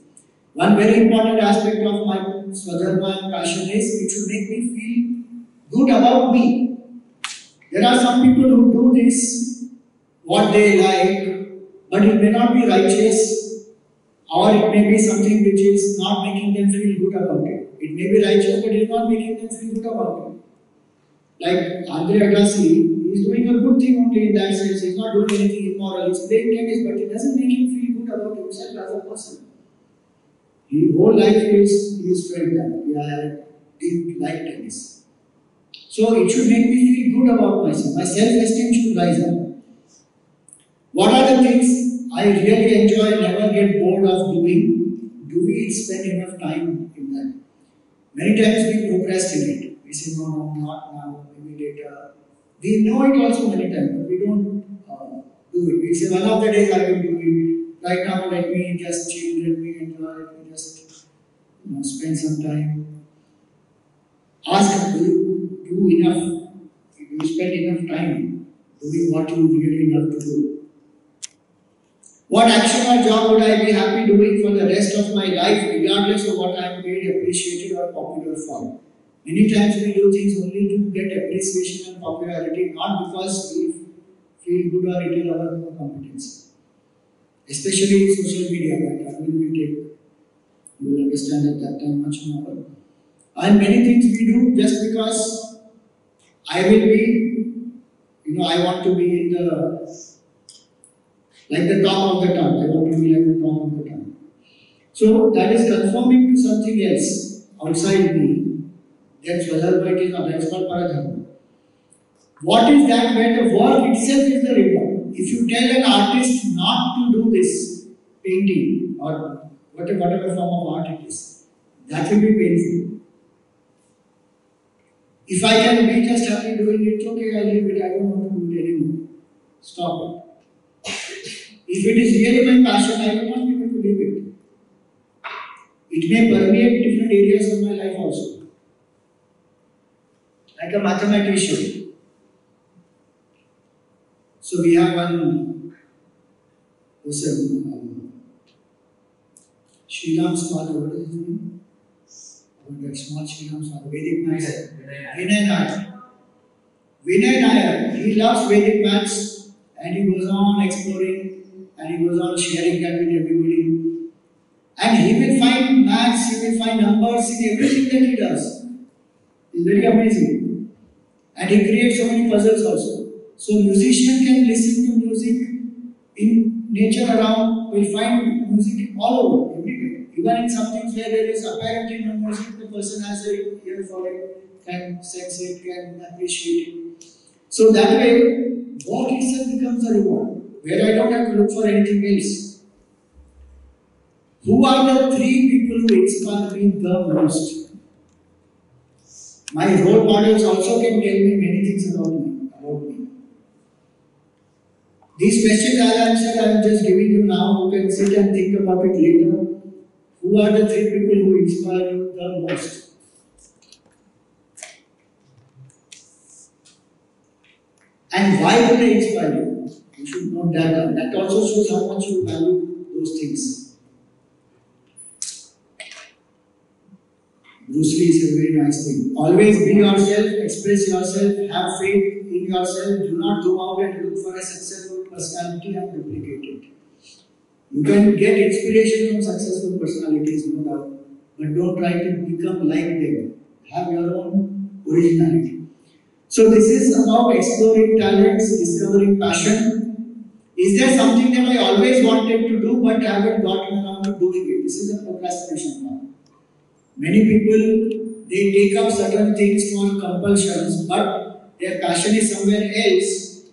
S1: One very important aspect of my Swadharma and passion is it should make me feel good about me. There are some people who do this, what they like, but it may not be righteous, or it may be something which is not making them feel good about it. It may be righteous, but it is not making them feel good about it. Like Andre Agassi, he is doing a good thing only in that sense. He is not doing anything immoral. He is playing tennis, but it doesn't make him feel good about himself as a person. His whole life he is felt that I didn't like tennis. So it should make me feel good about myself. My self-esteem should rise up. What are the things I really enjoy and never get bored of doing? Do we spend enough time in that? Many times we procrastinate. We say, no, not now, maybe later. We know it also many times, but we don't do it. We say, one of the days I will do it. Right now, let me just chill, let me enjoy, let me just spend some time. Ask, do you do enough? Do you spend enough time doing what you really love to do? What action or job would I be happy doing for the rest of my life, regardless of what I am paid, appreciated, or popular for? Many times we do things only to get appreciation and popularity, not because we feel good or it is our own competence. Especially in social media, that will be take. You will understand at that time much more. And many things we do just because I will be, I want to be in the top of the town. I want to be like the top of the town. So that is conforming to something else outside me. That's Swadharma, it is not. That's called Paradharma. What is that where the work itself is the reward? If you tell an artist not to do this painting or whatever form of art it is, that will be painful. If I can be just happy doing it, okay, I leave it, I don't want to do it anymore. Stop it. If it is really my passion, I will not be able to leave it. It may permeate different areas of my life also. Like a mathematician. So we have one person, Sriram's father, what is his name? That small Sriram's father, Vedic maths. Vinay Nair. Vinay Nair, he loves Vedic maths and he goes on exploring and he goes on sharing that with everybody. And he will find maths, he will find numbers in everything that he does. It's very amazing. And he creates so many puzzles also. So musician can listen to music in nature around, will find music all over, everywhere. Even in some things where there is apparently no music, the person has a ear for it, can sense it, can appreciate it. So that way, work itself becomes a reward, where I don't have to look for anything else. Who are the three people who inspire me the most? My role models also can tell me many things about me. These questions I answered, I am just giving you now. You can sit and think about it later. Who are the three people who inspire you the most? And why do they inspire you? You should note that down. That also shows how much you value those things. Bruce Lee says a very nice thing. Always be yourself, express yourself, have faith in yourself. Do not go out and look for a successful personality and duplicate it. You can get inspiration from successful personalities, no doubt, but don't try to become like them. Have your own originality. So this is about exploring talents, discovering passion. Is there something that I always wanted to do but haven't gotten around to doing it? This is a procrastination part. Many people, they take up certain things for compulsions, but their passion is somewhere else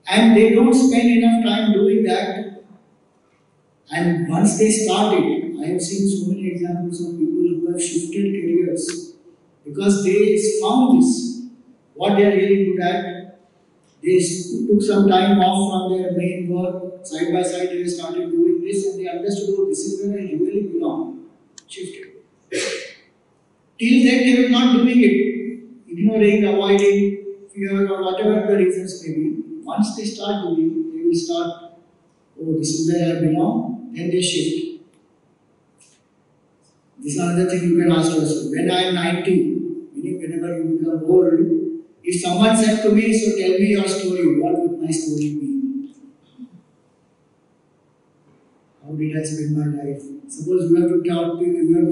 S1: and they don't spend enough time doing that. And once they start it, I have seen so many examples of people who have shifted careers because they found this, what they are really good at. They took some time off from their main work, side by side they started doing this and they understood, oh, this is where I really belong. Shifted. Till then they were not doing it, ignoring, avoiding, fear or whatever the reasons may be. Once they start doing, they will start, oh, this is where I belong, then they shift. This is another thing you can ask yourself. When I am 90, meaning whenever you become old, if someone said to me, so tell me your story, what would my story be? How did I spend my life? Suppose you have to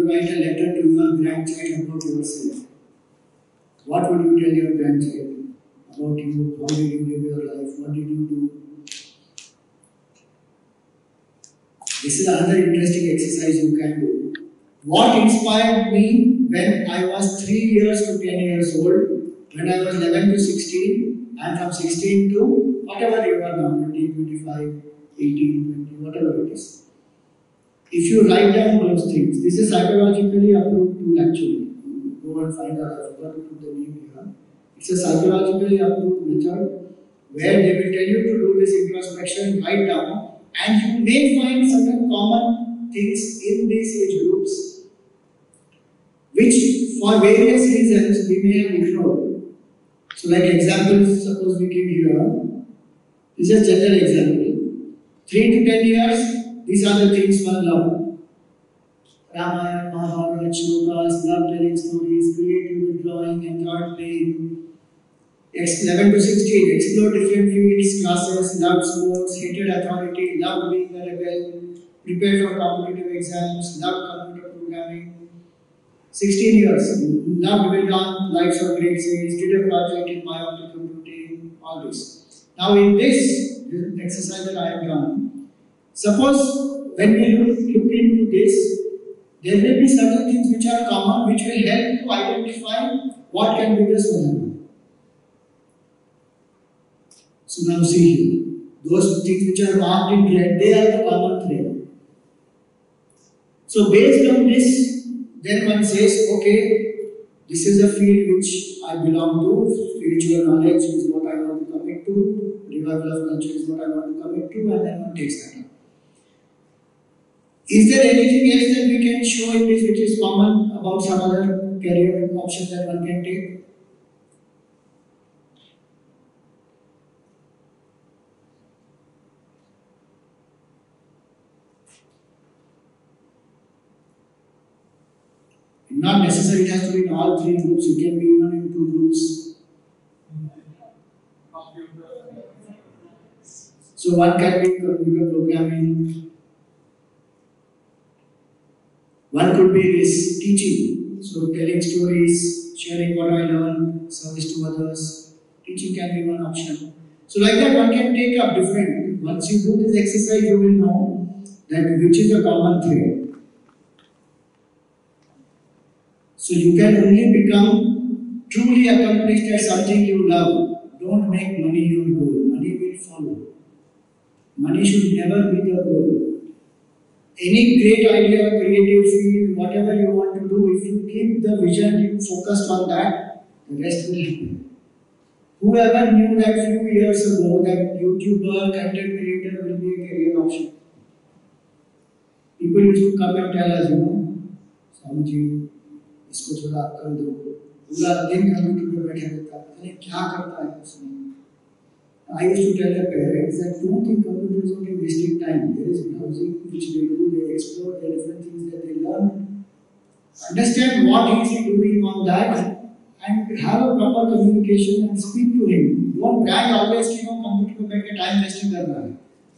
S1: write a letter to your grandchild about yourself. What would you tell your grandchild about you? How did you live your life? What did you do? This is another interesting exercise you can do. What inspired me when I was 3 years to 10 years old, when I was 11 to 16, and from 16 to whatever you are now, 20, 25, 18, 20, whatever it is. If you write down those things, this is psychologically approved tool actually. Go and find out, I forgot to put the name here. It's a psychologically approved method where they will tell you to do this introspection, write down, and you may find certain common things in these age groups which for various reasons we may have ignored. So like examples, suppose we give here, this is a general example. 3 to 10 years, these are the things one loves. Ramayana, Mahabharata, shlokas, love telling stories, creative drawing, enjoyed playing. 11 to 16, explore different fields, classes, loved sports, hated authority, loved being a rebel, prepared for competitive exams, loved computer programming. 16 years, loved Vedanta, lives of great saints, did a project in biotic computing, all this. Now in this exercise that I have done, suppose when we look into this, there will be certain things which are common which will help to identify what can be the Swadharma. So now see here, those things which are marked in red, they are the common thread. So based on this, then one says, okay, this is a field which I belong to, spiritual knowledge is what I want to commit to, revival of culture is what I want to commit to, and then one takes that up. Is there anything else that we can show in this which is common about some other career option that one can take? Not necessarily it has to be in all three groups, you can be even in two groups. So one can be computer programming, one could be this teaching, so telling stories, sharing what I learned, service to others. Teaching can be one option. So like that one can take up different. Once you do this exercise, you will know that which is a common thread. So you can only become truly accomplished at something you love. Don't make money your goal. Money will follow. Money should never be the goal. Any great idea, creative field, whatever you want to do, if you keep the vision, you focus on that, the rest will happen. Whoever knew that few years ago that YouTuber, content creator will be a career option? People used to come and tell us, Swamiji, इसको थोड़ा आप कर दो, पूरा दिन computer पे बैठे रहता है, अरे क्या करता है उसमें? I used to tell the parents that don't think computer is only wasting time. There is browsing which they do, they explore, there are different things that they learn. Understand what he is doing on that and have a proper communication and speak to him. Don't brag always कि computer पे बैठ के time wasting कर रहा है.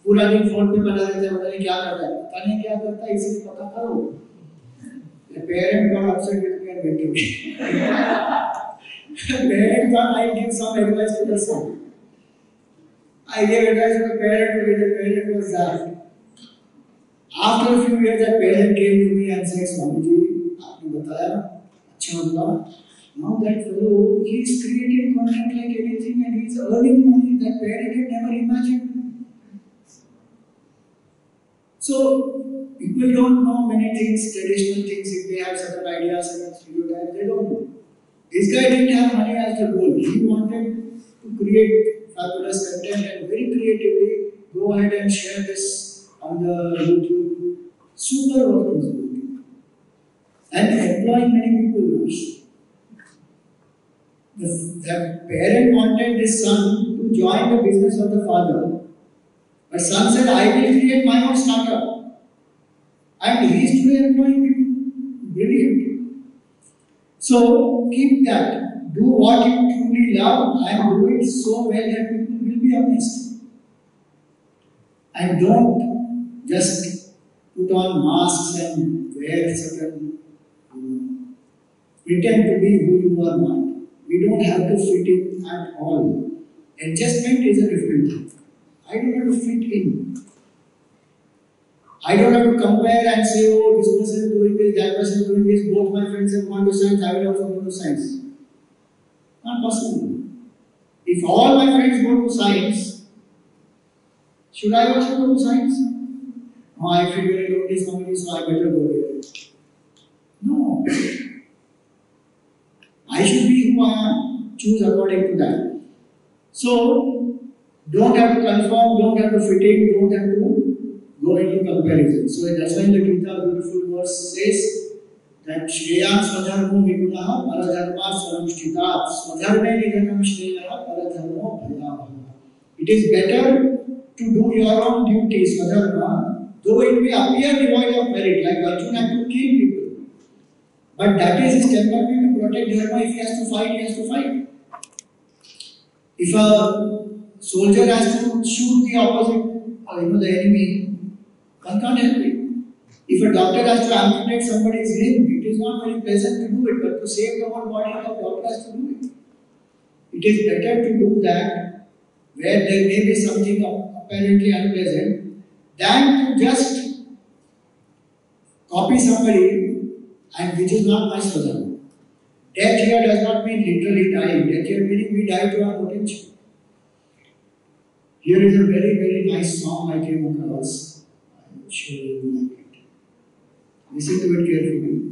S1: पूरा दिन phone पे बना रहता है, पता नहीं क्या करता है, पता नहीं क्या करता है, इसीलिए पता करो. The parent got upset with me and went away. The parent thought I give some advice to the son. I gave advice to the parent, but the parent was that. After a few years, that parent came to me and said, Swamiji, आपने बताया, अच्छा हुआ. Now that fellow, he is creating content like anything and he is earning money that parent had never imagined. So, people don't know many things, traditional things, if they have certain ideas, certain stereotypes, they don't know. This guy didn't have money as the goal. He wanted to create fabulous content and very creatively go ahead and share this on the YouTube. Super work was doing. And employing many people. The parent wanted his son to join the business of the father. But son said, I will create my own startup. And he is today employing people. Brilliant. So keep that. Do what you truly love and do it so well that people will be amazed. And don't just put on masks and wear certain, pretend to be who you are not. We don't have to fit in at all. Adjustment is a different thing. I don't have to fit in. I don't have to compare and say, oh, this person is doing this, that person is doing this, both my friends have gone to science, I will also go to science. Not possible. If all my friends go to science, should I also go to science? Oh, I feel very lonely somebody, so I better go there. No. I should be who I am. Choose according to that. So, don't have to conform, don't have to fit in, don't have to go into comparison. So that's why the Gita beautiful verse says that Shreyam Swadharmo Vigunaha Paradharma Swanushtitat Swadharme Nidhanam Shreya Paradharmo Bhayavaha. It is better to do your own duty, Swadharma, though it may appear devoid of merit, like Arjuna had to kill people. But that is his temperament to protect Dharma. If he has to fight, he has to fight. If a soldier has to shoot the opposite, the enemy, one can't help it. If a doctor has to amputate somebody's limb, it is not very pleasant to do it, but to save the whole body, the doctor has to do it. It is better to do that where there may be something apparently unpleasant than to just copy somebody and which is not my Swadharma. Death here does not mean literally dying. Death here meaning we die to our potential. Here is a very, very nice song I came across. I am sure you will like it. Listen to it carefully.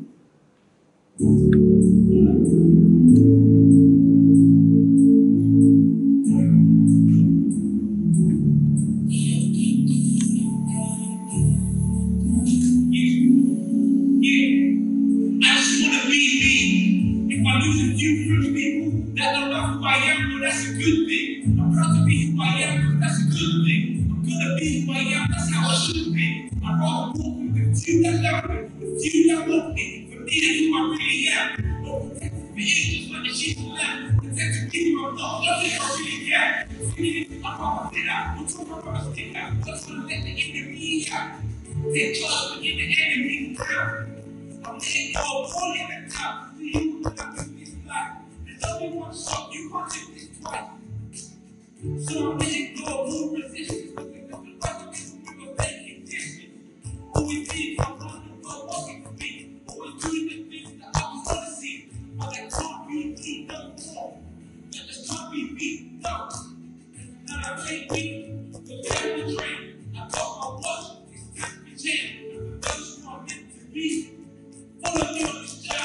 S6: You that love me, if you that love me, me who I really am. Lord, protect the angels when the sheep left. Protect the people of love, love that I really care. See, I'm all fit out. I'm too much to take out. Just want to let the enemy out. Take charge and get the enemy down. I'm letting go of all in the top. See you when I do this life. There's only one shot, you can't do this twice. So I'm letting go of all resistance. Because the other people we were making distance. Always being comfortable, walking for me. Always doing the things that I want to see. But that can't be me no more. That just can't be me, no. Now I can't be the devil train. I got my watch, it's time to jam. That's who I'm meant to be. Follow me on this journey.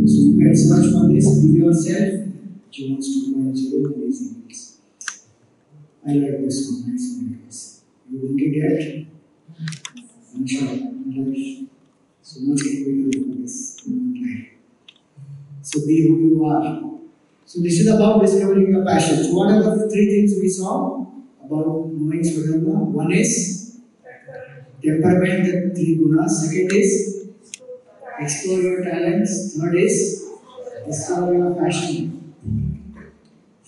S1: So you guys search for this video yourself, Jones 2.0, and these emails. I like this one, nice one. You won't get it? I'm sure. So much can we do for this life. So be who you are. So this is about discovering your passion. So what are the three things we saw about knowing Swadharma? One is temperament, the three gunas. Second is explore your talents. Third is discover your passion.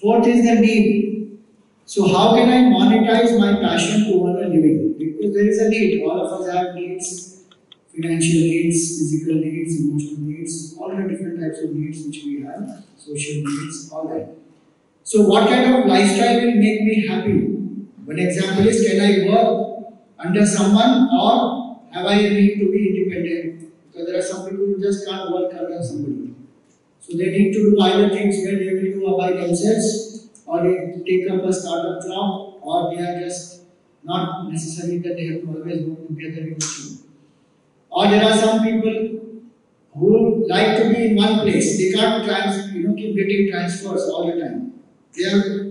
S1: Fourth is the need. So how can I monetize my passion to earn a living? Because there is a need. All of us have needs, financial needs, physical needs, emotional needs, all the different types of needs which we have, social needs, all that. So what kind of lifestyle will make me happy? One example is, can I work under someone or have I a need to be independent? Because there are some people who just can't work under somebody. So they need to do either things where they will do by themselves, or they take up a startup job, or they are just not necessarily that they have to always work together in a team. Or there are some people who like to be in one place. They can't keep getting transfers all the time. They are,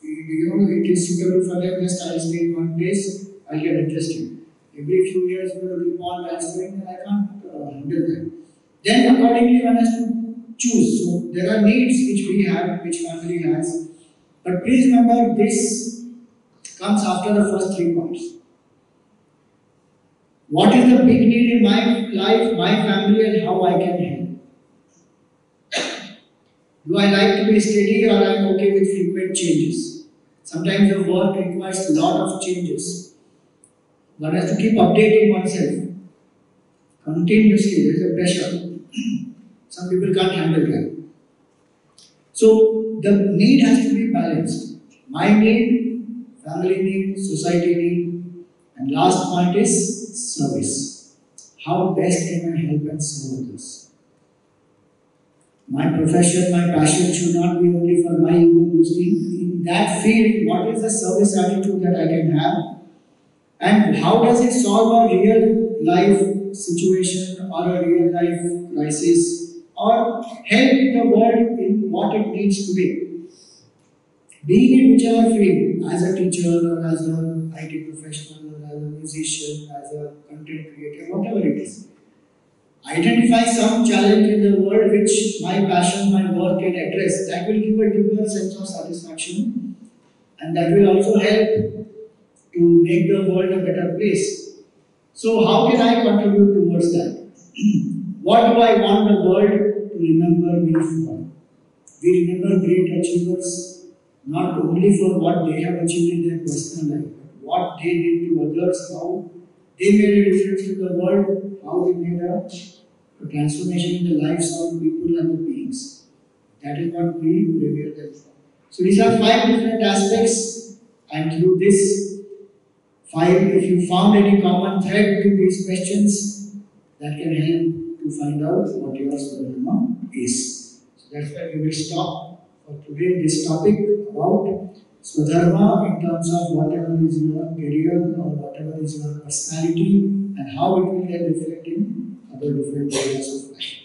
S1: it is suitable for them. Just I'll stay in one place. I'll get interested. Every few years we will keep on transferring, and I can't handle that. Then accordingly one has to choose. So there are needs which we have, which family has. But please remember, this comes after the first 3 points. What is the big need in my life, my family, and how I can help? Do I like to be steady, or I am okay with frequent changes? Sometimes the work requires a lot of changes. One has to keep updating oneself continuously. There is a pressure. Some people can't handle that. So the need has to be balanced. My need, family need, society need, and last point is service. How best can I help and serve others? My profession, my passion should not be only for my ego boosting. In that field, what is the service attitude that I can have? And how does it solve a real life situation or a real life crisis, or help the world in what it needs to be? Being in whichever field, as a teacher or as an IT professional or as a musician, as a content creator, whatever it is. Identify some challenge in the world which my passion, my work can address. That will give a deeper sense of satisfaction, and that will also help to make the world a better place. So how can I contribute towards that? What do I want the world to remember me for? We remember great achievers not only for what they have achieved in their personal life, but what they did to others, how they made a difference to the world, how they made a transformation in the lives of people and the beings. That is what we revere them for. So these are 5 different aspects, and through this 5, if you found any common thread to these questions, that can help to find out what your Swadharma is. So that's why we will stop for today this topic about Swadharma in terms of whatever is your career or whatever is your personality, and how it will get reflected in other different areas of life.